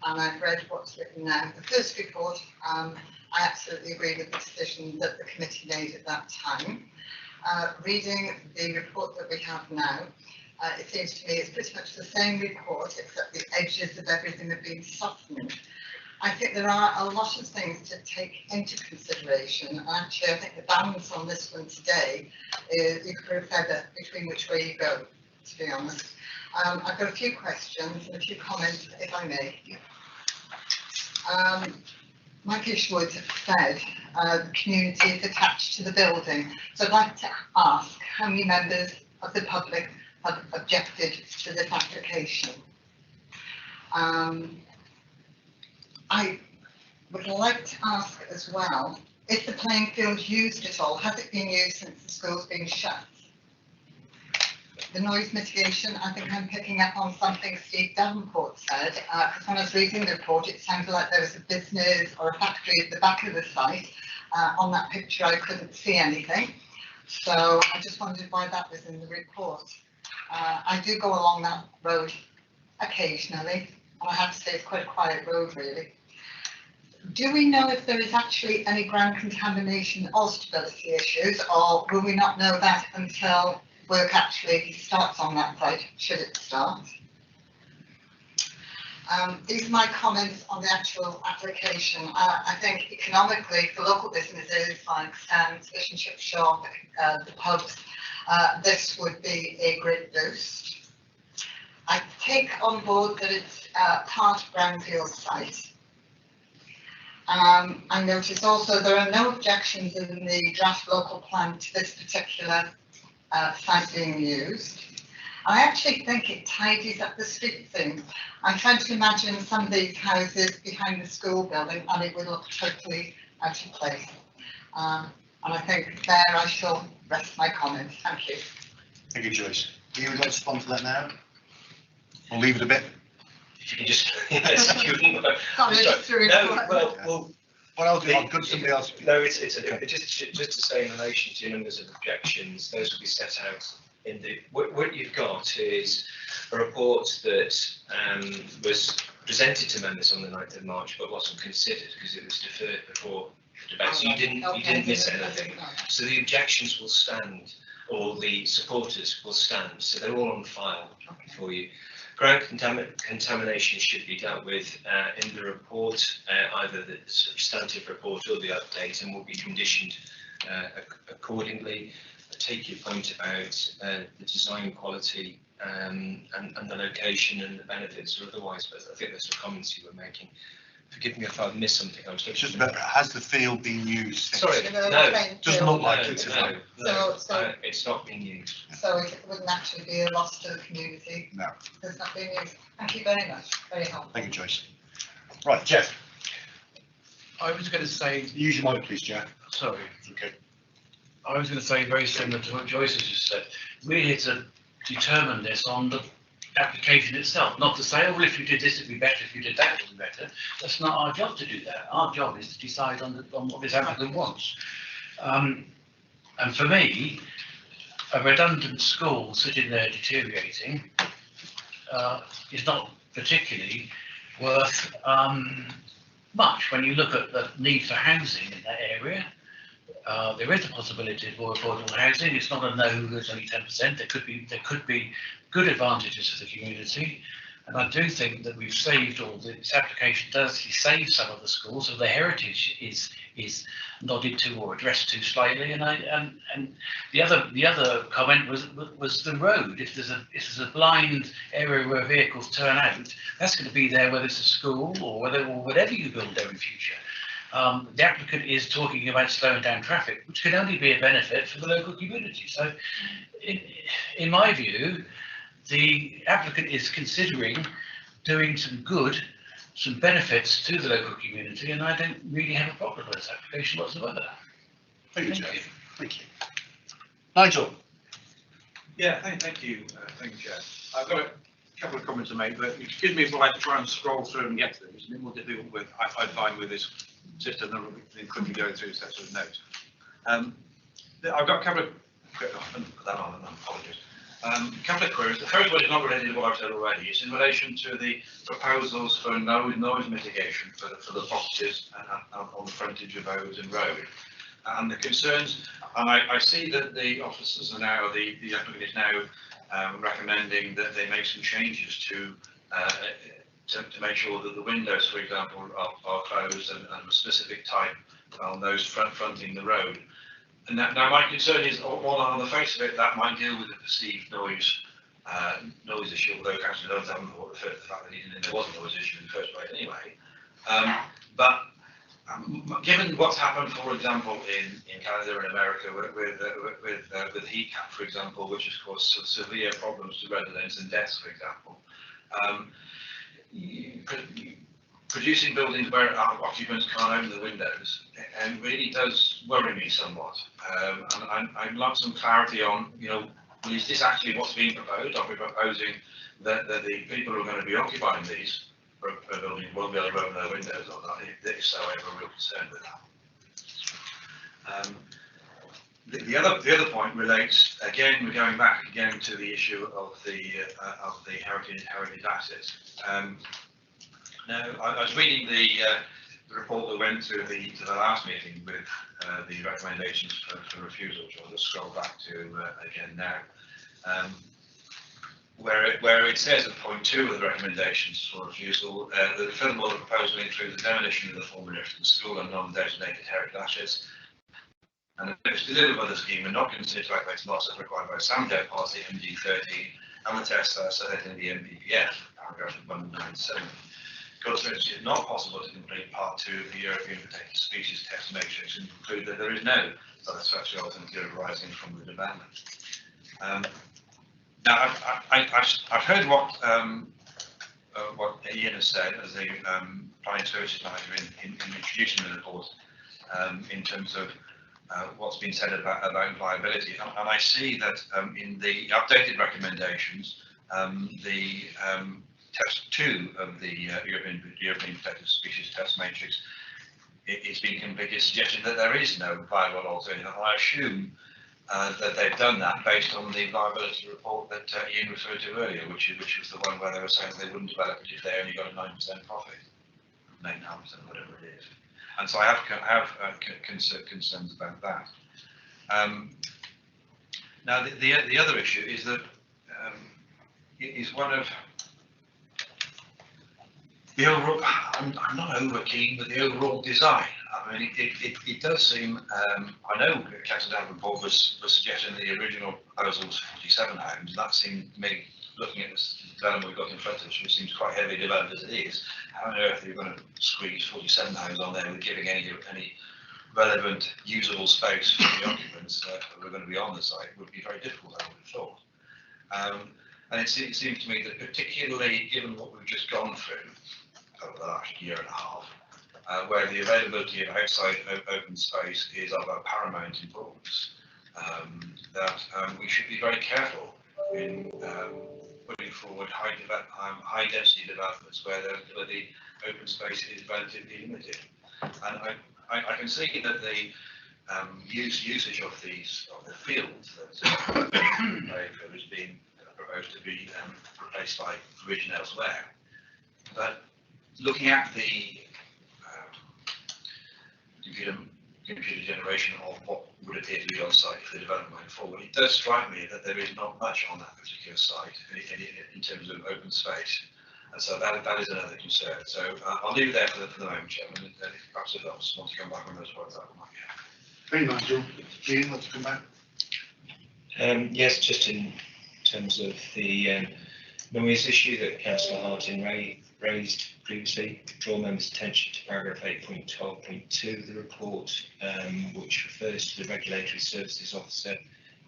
and I've read what's written now. The first report, I absolutely agree with the decision that the committee made at that time. Reading the report that we have now, it seems to me it's pretty much the same report, except the edges of everything have been softened. I think there are a lot of things to take into consideration, and actually I think the balance on this one today is you could put a feather between which way you go, to be honest. I've got a few questions and a few comments, if I may. Mike Ishwood said the community is attached to the building, so I'd like to ask how many members of the public have objected to this application. I would like to ask as well, is the playing field used at all? Has it been used since the school's been shut? The noise mitigation, I think I'm picking up on something Steve Davenport said, because when I was reading the report, it sounded like there was a business or a factory at the back of the site. On that picture, I couldn't see anything. So I just wondered why that was in the report. I do go along that road occasionally, and I have to say it's quite a quiet road, really. Do we know if there is actually any ground contamination or stability issues, or will we not know that until work actually starts on that site, should it start? These are my comments on the actual application. I think economically for local businesses like Stan's, Fish and Chip Shop, the pubs, this would be a great boost. I take on board that it's part brownfield site. I notice also there are no objections in the draft local plan to this particular site being used. I actually think it tidies up the street things. I'm trying to imagine some of these houses behind the school building and it would look totally out of place. And I think there I shall rest my comments. Thank you. Thank you, Joyce. Do you would like to respond to that now? Or leave it a bit? If you can just, yes, if you wouldn't mind. Sorry, I just threw it No, away. well, What I'll do, I'll go to somebody else. no, it's just to say in relation to numbers of objections, those will be set out in the, what you've got is a report that was presented to members on the 9th of March, but wasn't considered because it was deferred before the debate, so you didn't miss anything. So the objections will stand, or the supporters will stand, so they're all on file for you. Ground contamination should be dealt with in the report, either the substantive report or the update, and will be conditioned accordingly. I take your point about the design quality and the location and the benefits or otherwise, but I think those are comments you were making. Forgive me if I've missed something. I was It's just about, has the field been used? Sorry, No, no, Doesn't look like no, it. So- it's not being used. So it wouldn't actually be a loss to the community. No. It's not being used. Thank you very much. Very helpful. Thank you, Joyce. Right, Jeff. I was going to say, Use your mic, please, Jeff. sorry, Okay. I was going to say very similar to what Joyce has just said. We're here to determine this on the application itself, not to say, oh, well, if you did this, it'd be better, if you did that, it'd be better. That's not our job to do that. Our job is to decide on what this applicant wants. And for me, a redundant school sitting there deteriorating is not particularly worth much when you look at the need for housing in that area. There is a possibility of more affordable housing. It's not a no, there's only 10%. There could be good advantages for the community. And I do think that we've saved, or this application does save some of the schools, so the heritage is nodded to or addressed to slightly. And the other comment was the road. If there's a blind area where vehicles turn out, that's going to be there whether it's a school or whatever you build there in future. The applicant is talking about slowing down traffic, which can only be a benefit for the local community. So, in my view, the applicant is considering doing some benefits to the local community, and I don't really have a problem with this application whatsoever. Thank you, Jeff. Thank you. Nigel. Yeah, thank you, Jeff. I've got a couple of comments to make, but excuse me if I try and scroll through and get to them. It's a bit more difficult I find with this system than quickly going through sets of notes. I've got a couple of, put that on, and apologies. A couple of queries. The first one is not related to what I've said already. It's in relation to the proposals for noise mitigation for the properties on the frontage of Overton Road. And the concerns, and I see that the officers are now, the applicant is now recommending that they make some changes to make sure that the windows, for example, are closed and a specific type on those fronting the road. And now my concern is, on the face of it, that might deal with the perceived noise issue, although councillor Jones haven't referred to the fact that there was a noise issue in the first place anyway. But given what's happened, for example, in Canada and America with heat cap, for example, which has caused severe problems to residents and deaths, for example, producing buildings where occupants can't open the windows and really does worry me somewhat. And I'd like some clarity on, is this actually what's being proposed? Are we proposing that the people who are going to be occupying these buildings won't be able to open their windows or not? If so, I have a real concern with that. The other point relates, again, we're going back again to the issue of the heritage assets. Now, I was reading the report that went to the last meeting with the recommendations for refusal, which I'll just scroll back to again now, where it says at point 2 of the recommendations for refusal, the furthermore the proposal includes the demolition of the former Rifton School and non-designated heritage assets, and if it's delivered by the scheme and not considered to affect losses required by SAMDEP policy MD13 and the test set in the MPPF, paragraph 197. Consequently, it is not possible to complete part 2 of the European Protected Species Test Matrix and conclude that there is no satisfactory alternative arising from the development. Now, I've heard what Ian has said as the planning services manager in introducing the report, in terms of what's been said about viability, and I see that in the updated recommendations, the test 2 of the European Protected Species Test Matrix is being completely suggesting that there is no viable alternative. I assume that they've done that based on the viability report that Ian referred to earlier, which was the one where they were saying they wouldn't develop it if they only got a 9% profit, 9.5%, whatever it is. And so I have concerns about that. Now the other issue is that is one of the overall. I'm not over keen with the overall design. I mean, it does seem. I know Councillor Davenport was suggesting the original proposal was 47 homes. That seemed to me, looking at this development we've got in front of us, which seems quite heavily developed as it is. How on earth are you going to squeeze 47 homes on there with giving any relevant usable space for the occupants who are going to be on the site? It would be very difficult, I would have thought. And it seems to me that particularly given what we've just gone through over the last year and a half, where the availability of outside open space is of a paramount importance, that we should be very careful in putting forward high density developments where the open space is relatively limited. And I can see that the usage of the fields that is being proposed to be replaced by provision elsewhere. But looking at the computer generation of what would appear to be on site for the development going forward, it does strike me that there is not much on that particular site in terms of open space. And so that is another concern. So I'll leave it there for the moment, Chairman. And if perhaps if others want to come back on those points, that might be happy. Nigel. Ian, let's come back. Yes, just in terms of the noise issue that Councillor Hartin raised previously, draw members' attention to paragraph 8.12.2 of the report, which refers to the Regulatory Services Officer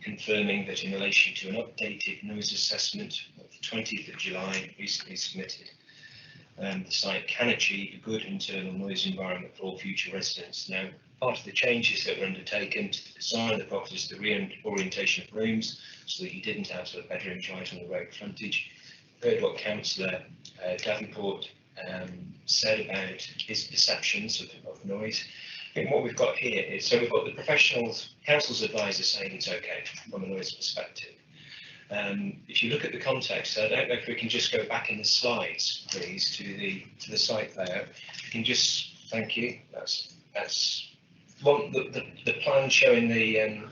confirming that in relation to an updated noise assessment of the 20th of July recently submitted, the site can achieve a good internal noise environment for all future residents. Now, part of the changes that were undertaken to the design of the properties, the reorientation of rooms, so that you didn't have sort of bedrooms right on the road frontage. Heard what Councillor Davenport said about his perceptions of noise. I think what we've got here is, so we've got the professionals, council's advisor saying it's okay from a noise perspective. If you look at the context, I don't know if we can just go back in the slides, please, to the site layout. You can just, thank you. That's one the plan showing the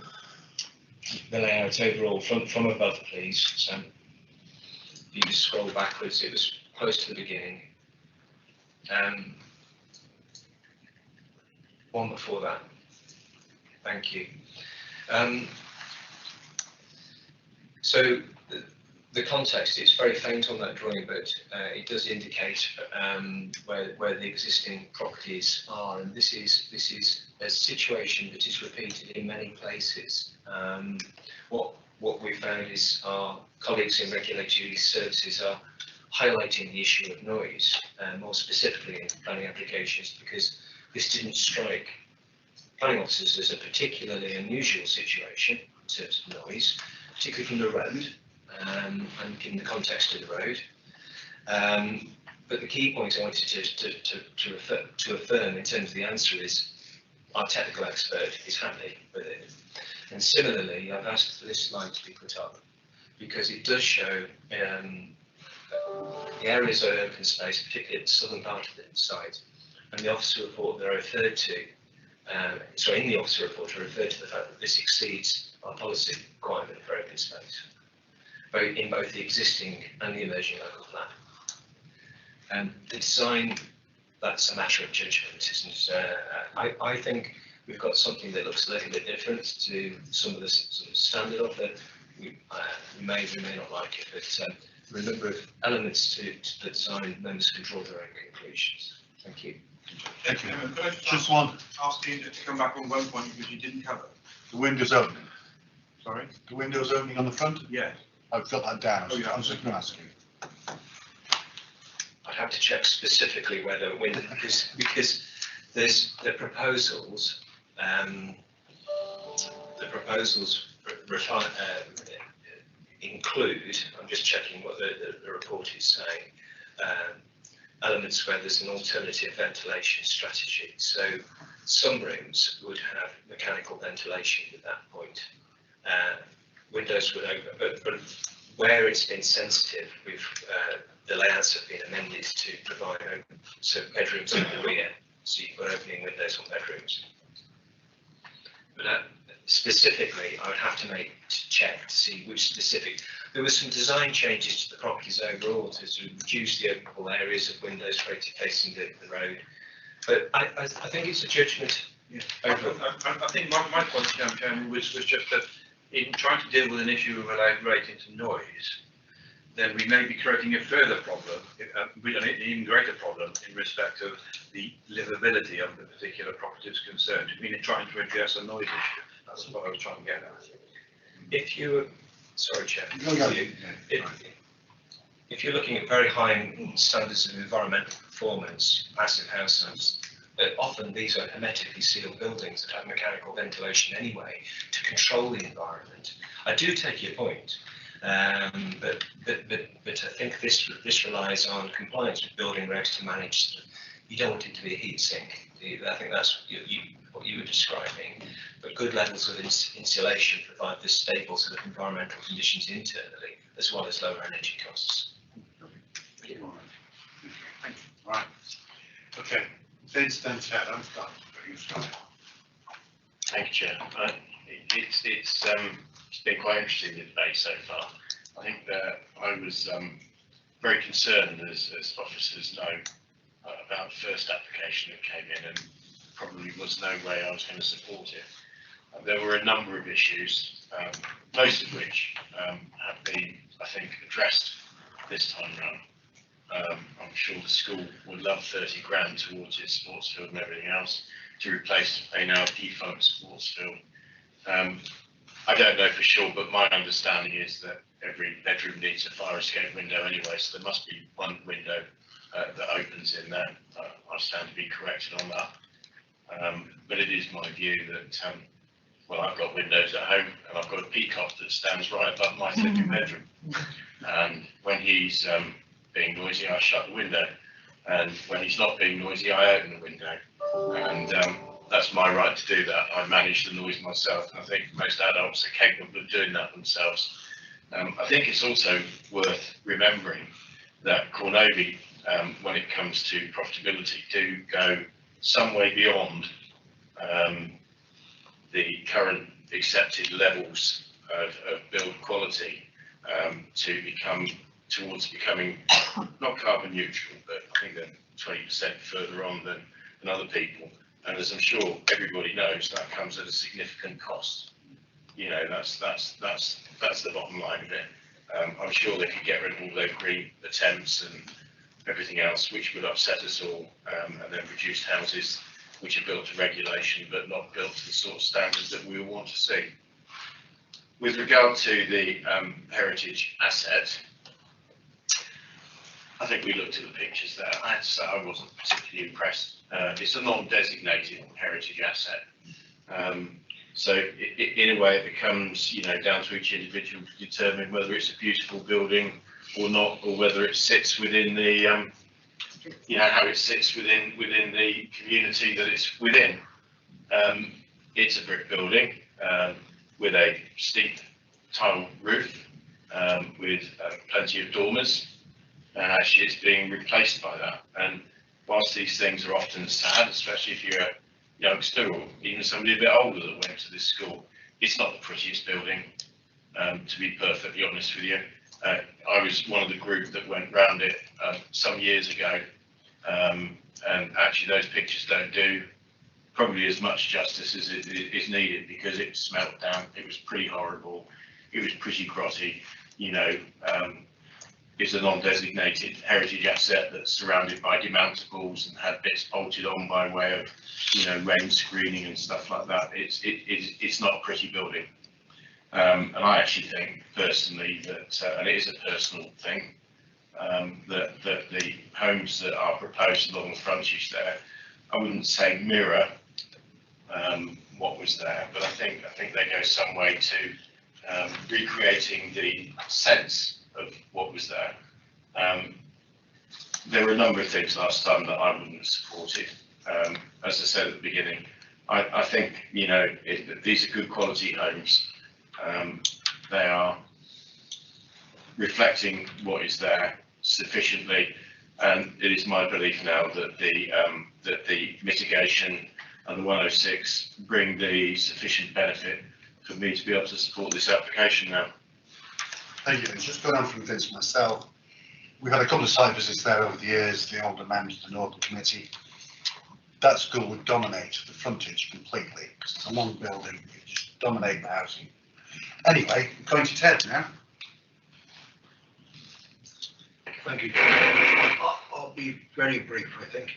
layout overall from above, please. So if you just scroll backwards, it was close to the beginning. One before that. Thank you. So the context is very faint on that drawing, but it does indicate where the existing properties are, and this is a situation that is repeated in many places. What we found is our colleagues in regulatory services are highlighting the issue of noise, more specifically in planning applications, because this didn't strike planning officers as a particularly unusual situation in terms of noise, particularly from the road and in the context of the road. But the key point I wanted to affirm in terms of the answer is our technical expert is happy with it. And similarly, I've asked for this slide to be put up because it does show the areas of open space, particularly at the southern part of the site, and the officer report that I referred to, in the officer report I referred to the fact that this exceeds our policy requirement for open space, in both the existing and the emerging local plan. And the design, that's a matter of judgment, isn't it? I think we've got something that looks a little bit different to some of the sort of standard offer. We may not like it, but there are a number of elements to the design. Members can draw their own conclusions. Thank you. Thank you. Could I Just one. ask you to come back on one point which you didn't cover? The windows opening. Sorry? The windows opening on the front? Yes. I've got that down. Oh, yeah. I was just going to ask you. I'd have to check specifically whether because there's the proposals, include, I'm just checking what the report is saying, elements where there's an alternative ventilation strategy. So some rooms would have mechanical ventilation at that point. Windows would open, but where it's been sensitive, the layouts have been amended to provide open, so bedrooms in the rear, so you've got opening windows on bedrooms. But specifically, I would have to check to see which specific. There were some design changes to the properties overall to reduce the openable areas of windows facing the road. But I think it's a judgment. Yeah. I think my point, Chairman, was just that in trying to deal with an issue relating to noise, then we may be creating a further problem, an even greater problem in respect of the livability of the particular properties concerned. I mean, in trying to address a noise issue. That's what I was trying to get at. If you, sorry, Chair. Yeah. If you're looking at very high standards of environmental performance, passive households, often these are hermetically sealed buildings that have mechanical ventilation anyway to control the environment. I do take your point. But I think this relies on compliance with building regs to manage. You don't want it to be a heat sink. I think that's what you were describing. But good levels of insulation provide this stable sort of environmental conditions internally, as well as lower energy costs. Right. Okay. Vince, then Ted, I'm done. You start. Thank you, Chair. It's been quite interesting, the debate so far. I think that I was very concerned, as officers know, about the first application that came in, and probably was no way I was going to support it. There were a number of issues, most of which have been, I think, addressed this time round. I'm sure the school would love 30 grand towards its sports field and everything else to replace a now defunct sports field. I don't know for sure, but my understanding is that every bedroom needs a fire escape window anyway, so there must be one window that opens in there. I stand to be corrected on that. But it is my view that, well, I've got windows at home and I've got a peacock that stands right above my second bedroom. And when he's being noisy, I shut the window. And when he's not being noisy, I open the window. And that's my right to do that. I manage the noise myself. I think most adults are capable of doing that themselves. I think it's also worth remembering that Cornoby, when it comes to profitability, do go some way beyond the current accepted levels of build quality to become towards becoming not carbon neutral, but I think they're 20% further on than other people. And as I'm sure everybody knows, that comes at a significant cost. You know, that's the bottom line of it. I'm sure they could get rid of all their green attempts and everything else, which would upset us all, and then produce houses which are built to regulation but not built to the sort of standards that we all want to see. With regard to the heritage asset, I think we looked at the pictures there. I have to say I wasn't particularly impressed. It's a non-designated heritage asset. So in a way it becomes, you know, down to each individual to determine whether it's a beautiful building or not, or whether it sits within the, you know, how it sits within the community that it's within. It's a brick building with a steep tile roof with plenty of dormers. And actually it's being replaced by that. And whilst these things are often sad, especially if you're a youngster or even somebody a bit older that went to this school, it's not the prettiest building, to be perfectly honest with you. I was one of the group that went round it some years ago, and actually those pictures don't do probably as much justice as it is needed, because it smelt down, it was pretty horrible, it was pretty grotty, you know. Is a non-designated heritage asset that's surrounded by demountables and had bits bolted on by way of, you know, rain screening and stuff like that. It's not a pretty building. And I actually think personally that, and it is a personal thing, that the homes that are proposed along the frontage there, I wouldn't say mirror what was there, but I think they go some way to recreating the sense of what was there. There were a number of things last time that I wouldn't have supported. As I said at the beginning, I think, you know, these are good quality homes. They are reflecting what is there sufficiently, and it is my belief now that the mitigation and the 106 bring the sufficient benefit for me to be able to support this application now. Thank you. Just going on from Vince myself, we've had a couple of site visits there over the years, the older members of the Northern Committee. That school would dominate the frontage completely, because it's a long building, it would just dominate the housing. Anyway, going to Ted now. Thank you. I'll be very brief, I think.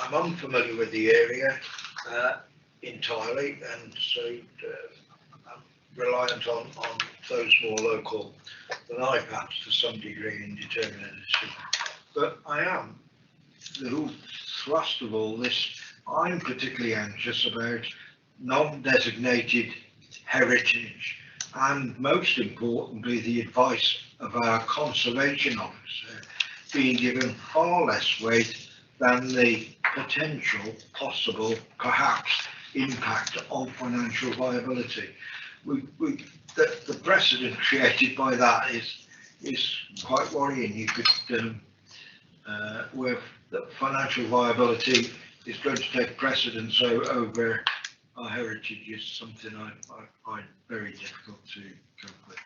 I'm unfamiliar with the area entirely, and so I'm reliant on those more local than I, perhaps to some degree, in determining a decision. But I am, the whole thrust of all this, I'm particularly anxious about non-designated heritage, and most importantly, the advice of our conservation officer being given far less weight than the potential, possible, perhaps, impact on financial viability. The precedent created by that is quite worrying. You could, where the financial viability is going to take precedence over our heritage is something I find very difficult to cope with.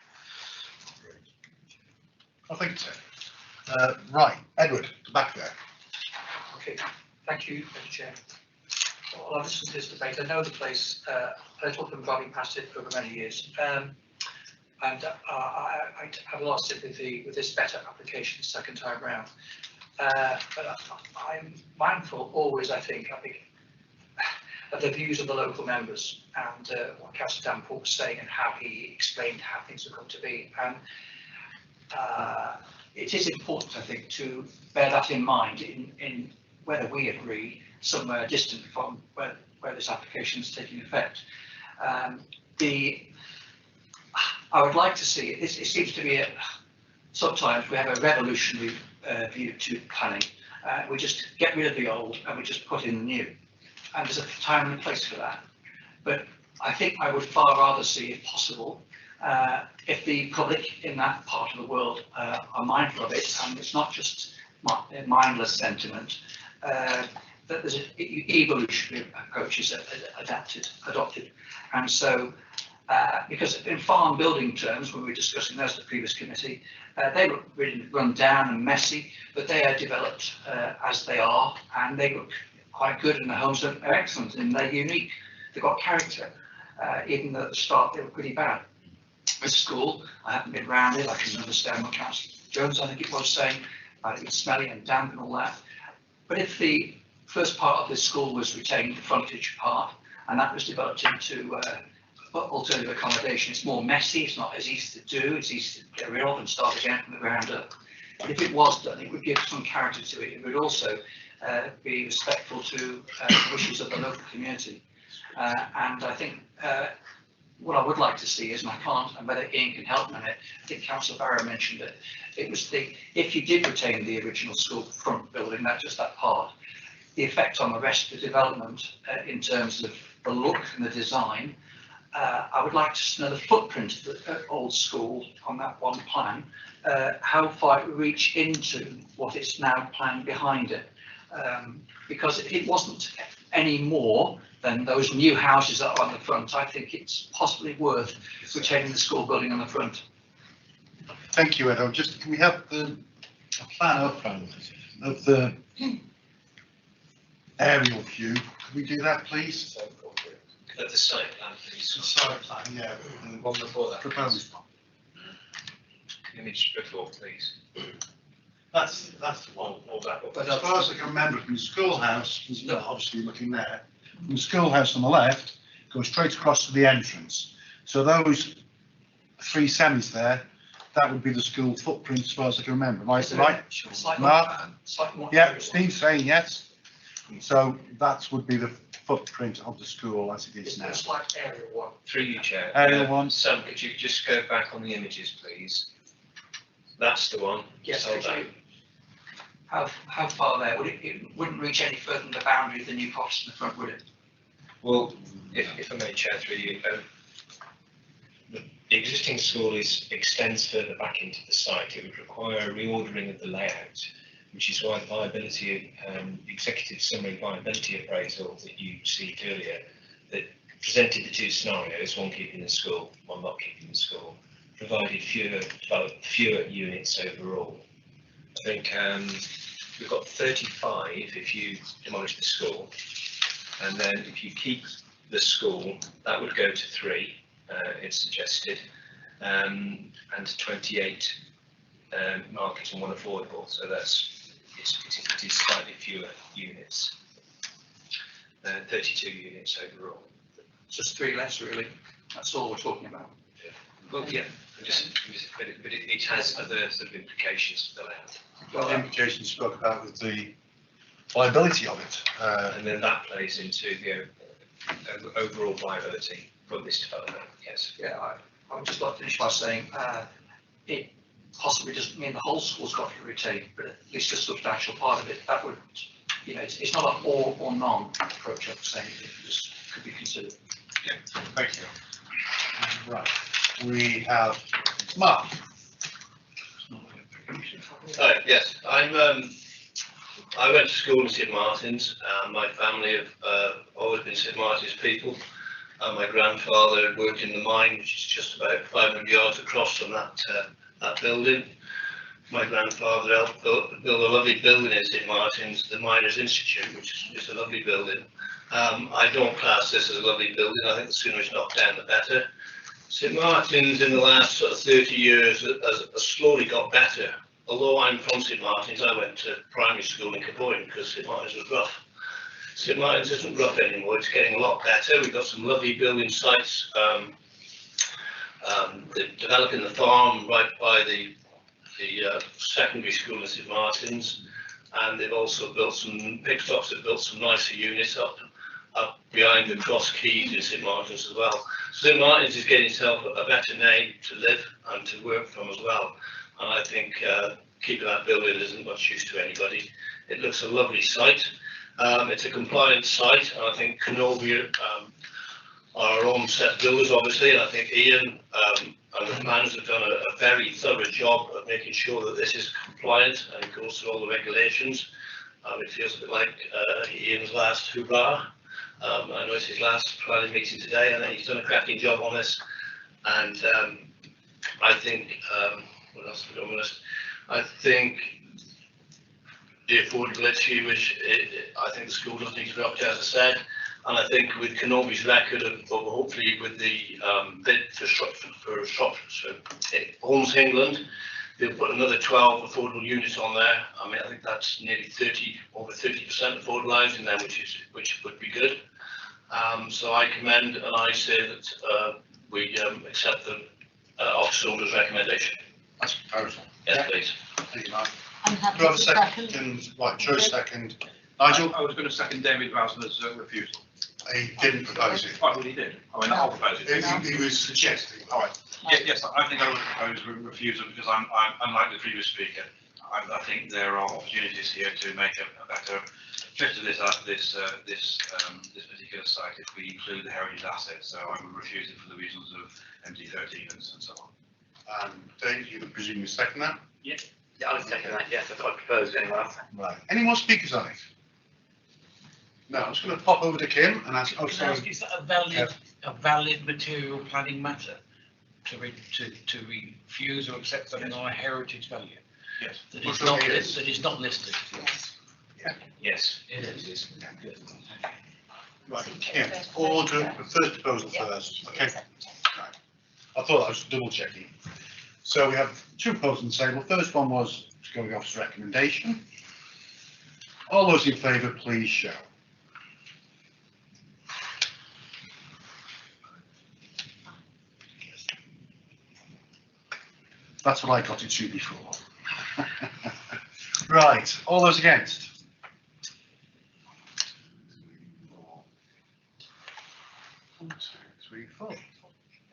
I think so. Right, Edward, the back there. Okay, thank you, Mr. Chair. Well, I've listened to this debate. I know the place a little from driving past it over many years. And I have a lot of sympathy with this better application the second time round. But I'm mindful always, I think, of the views of the local members and what Councillor Danforth was saying and how he explained how things have come to be. And it is important, I think, to bear that in mind in whether we agree somewhere distant from where this application is taking effect. I would like to see, it seems to be, sometimes we have a revolutionary view to planning. We just get rid of the old and we just put in the new. And there's a time and a place for that. But I think I would far rather see, if possible, if the public in that part of the world are mindful of it, and it's not just mindless sentiment, that there's evolutionary approaches adopted. And so, because in farm building terms, when we were discussing those at the previous committee, they look really run down and messy, but they are developed as they are, and they look quite good, and the homes are excellent, and they're unique. They've got character, even though at the start they were pretty bad. With school, I haven't been around it. I can understand what Councillor Jones, I think it was, saying about it was smelly and damp and all that. But if the first part of this school was retained, the frontage part, and that was developed into alternative accommodation, it's more messy, it's not as easy to do, it's easy to get rid of and start again from the ground up. But if it was done, it would give some character to it. It would also be respectful to the wishes of the local community. And I think what I would like to see is, and I can't, and whether Ian can help me on it, I think Councillor Barrow mentioned it, it was if you did retain the original school front building, not just that part, the effect on the rest of the development in terms of the look and the design, I would like to know the footprint of the old school on that one plan, how far it would reach into what is now planned behind it. Because it wasn't any more than those new houses that are on the front. I think it's possibly worth retaining the school building on the front. Thank you, Ed. Just, can we have a plan up of the aerial view? Can we do that, please? At the site plan, please. The site plan, yeah. One before that. Proposed one. Image before, please. That's the one. Or that one. But as far as I can remember, from the schoolhouse, obviously looking there, from the schoolhouse on the left, go straight across to the entrance. So those 3 semis there, that would be the school footprint as far as I can remember. Am I right? Slightly Mark? slightly more. Yeah, Steve's saying yes. So that would be the footprint of the school as it is now. It's like area one. Through you, Chair. Area one. Sam, could you just go back on the images, please? That's the one. Yes, Hold could that. you? How far there? It wouldn't reach any further than the boundary of the new property in the front, would it? Well, if I may, Chair, through you, the existing school extends further back into the site. It would require a reordering of the layout, which is why the viability, executive summary viability appraisal that you received earlier, that presented the 2 scenarios, one keeping the school, one not keeping the school, provided fewer units overall. I think we've got 35 if you demolish the school, and then if you keep the school, that would go to 3, it's suggested, and 28 market and 1 affordable. So it is slightly fewer units, 32 units overall. Just 3 less, really. That's all we're talking about. Well, yeah, but it has other sort of implications for the layout. Well, the implications you spoke about with the viability of it. And then that plays into the overall viability from this development, yes. Yeah, I would just like to finish by saying, it possibly doesn't mean the whole school's got to be retained, but at least a substantial part of it, that would, it's not an all or none approach, I'm saying, it just could be considered. Yeah, thank you. Right, we have Mark. Hi, yes, I went to school in St Martin's. My family have always been St Martin's people. My grandfather worked in the mine, which is just about 500 yards across from that building. My grandfather helped build a lovely building in St Martin's, the Miners Institute, which is a lovely building. I don't class this as a lovely building. I think the sooner it's knocked down, the better. St Martin's in the last sort of 30 years has slowly got better. Although I'm from St Martin's, I went to primary school in Caboyne because St Martin's was rough. St Martin's isn't rough anymore, it's getting a lot better. We've got some lovely building sites. They're developing the farm right by the secondary school in St Martin's, and they've also built some pig stocks. They've built some nicer units up behind the Cross Keys in St Martin's as well. St Martin's is getting itself a better name to live and to work from as well. And I think keeping that building isn't much use to anybody. It looks a lovely site. It's a compliant site, and I think Canovia are our own set builders, obviously, and I think Ian and the planners have done a very thorough job of making sure that this is compliant and it goes through all the regulations. It feels a bit like Ian's last hurrah. I know it's his last planning meeting today, and he's done a cracking job on this. And I think, what else have we got on this? I think the affordable issue, which I think the school does need to be up to, as I said. And I think with Canovi's record of hopefully with the bid for Homes England, they'll put another 12 affordable units on there. I mean, I think that's nearly over 30% affordable housing there, which would be good. So I commend and I say that we accept the officer owner's recommendation. That's a proposal. Yes, please. Thank you, Mark. I'm happy Do I have a to second? Right, Joe second. Nigel? I was going to second David Rousler's refusal. He didn't propose it. Oh, well, he did. I mean, I'll propose it. He was suggesting. All right. Yes, I think I would propose refusal because I'm unlike the previous speaker. I think there are opportunities here to make a better fit to this particular site if we include the heritage assets. So I would refuse it for the reasons of MD13 and so on. Dave, you would presume you second that? Yeah, I was second that, yes, I thought I proposed anyway. Right. Any more speakers on it? No, I'm just going to pop over to Kim and ask. Oh, sorry. Is that a valid material planning matter to refuse or accept something on a heritage value? Yes. That is not listed. Yeah. Yes. It is. Good. Right. Kim, order the first proposal first. Okay. Right. I thought I was double checking. So we have 2 proposals on the table. First one was to go with the officer's recommendation. All those in favour, please show. That's what I got it to before. Right, all those against? 1, 2, 3, 4.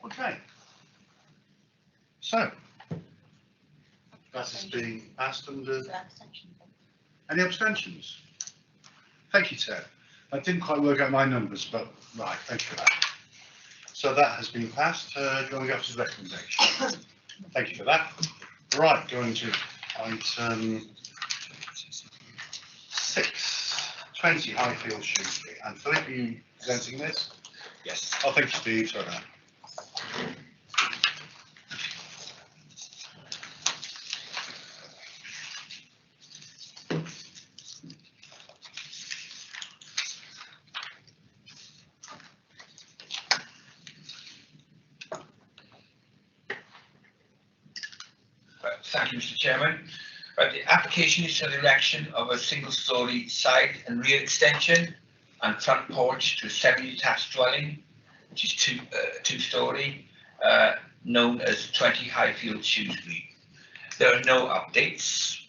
Okay. So, that is being passed under. Any abstentions? Thank you, Ted. I didn't quite work out my numbers, but right, thank you for that. So that has been passed. Do you want to go to the recommendation? Thank you for that. Right, going to item 6, 20 Highfield Shrewsbury. And Philip, are you presenting this? Yes. Oh, thank you, Steve. Sorry about that. Thank you, Mr. Chairman. The application is for the erection of a single-storey side and rear extension and front porch to a semi-detached dwelling, which is two-storey, known as 20 Highfield Shrewsbury. There are no updates.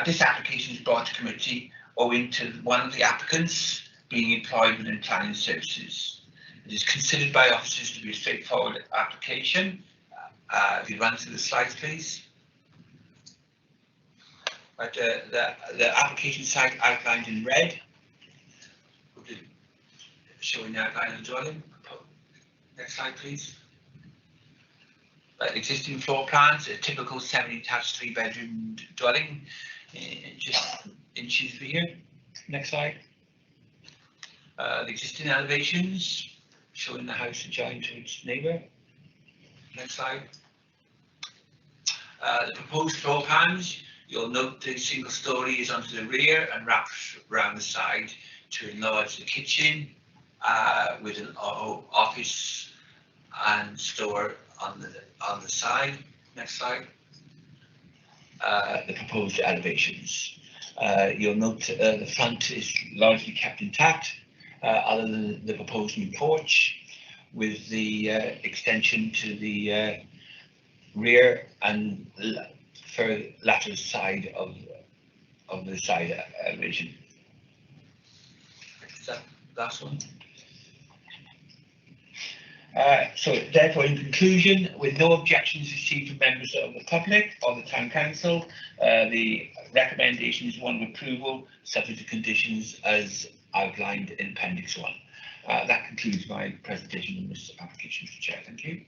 This application is brought to committee owing to one of the applicants being employed within planning services. It is considered by officers to be a straightforward application. If you run through the slides, please. But the application site outlined in red, showing the outline of the dwelling. Next slide, please. Existing floor plans, a typical semi-detached 3-bedroom dwelling, just in Shrewsbury here. Next slide. The existing elevations, showing the house adjoined to its neighbour. Next slide. The proposed floor plans, you'll note the single story is onto the rear and wraps around the side to enlarge the kitchen with an office and store on the side. Next slide. The proposed elevations. You'll note the front is largely kept intact, other than the proposed new porch, with the extension to the rear and further lateral side of the side elevation. Is that last one? So therefore, in conclusion, with no objections received from members of the public or the town council, the recommendation is one of approval, subject to conditions as outlined in Appendix 1. That concludes my presentation on this application, Mr. Chair. Thank you.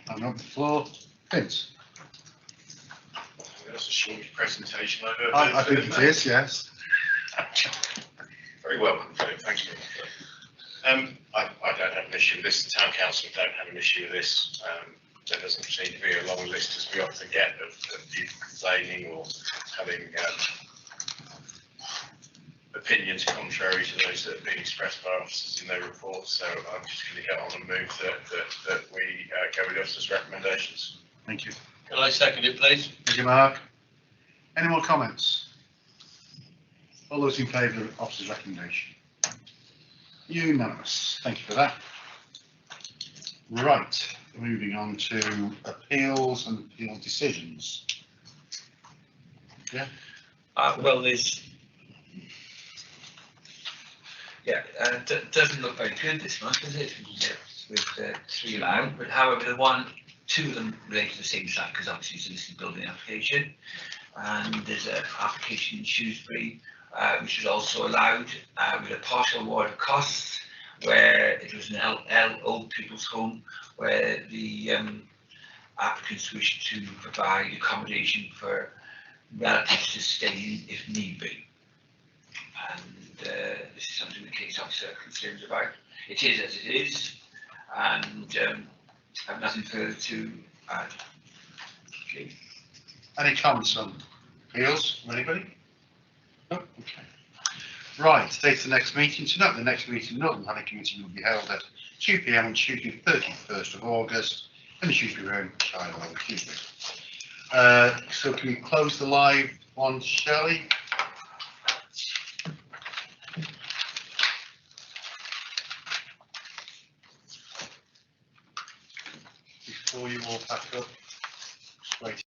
And on the floor, Vince. That's a short presentation over. I think it is, yes. Very welcome, Philip, thank you. I don't have an issue with this, the town council don't have an issue with this. There doesn't seem to be a long list as we often get of people complaining or having opinions contrary to those that have been expressed by officers in their reports. So I'm just going to get on and move that we go with the officers' recommendations. Thank you. Can I second it, please? Thank you, Mark. Any more comments? All those in favour of officer's recommendation? Unanimous. Thank you for that. Right, moving on to appeals and appeal decisions. Yeah. Well, there's. Yeah, doesn't look very good this month, does it? With 3 allowed, but however, two of them relate to the same site because obviously it's a listed building application, and there's an application in Shrewsbury which was also allowed with a partial award of costs, where it was an old people's home where the applicants wished to provide accommodation for relatives to stay in if need be. And this is something the case officer concerns about. It is as it is, and I have nothing further to add. Okay. Any comments on appeals from anybody? No? Okay. Right, date the next meeting. Tonight, the next meeting, Northern Planning Committee will be held at 2 p.m. on Tuesday, 31st of August, in the Shrewsbury Room, Shiloh, Shrewsbury. So can we close the live one, Shelley? Before you all pack up. great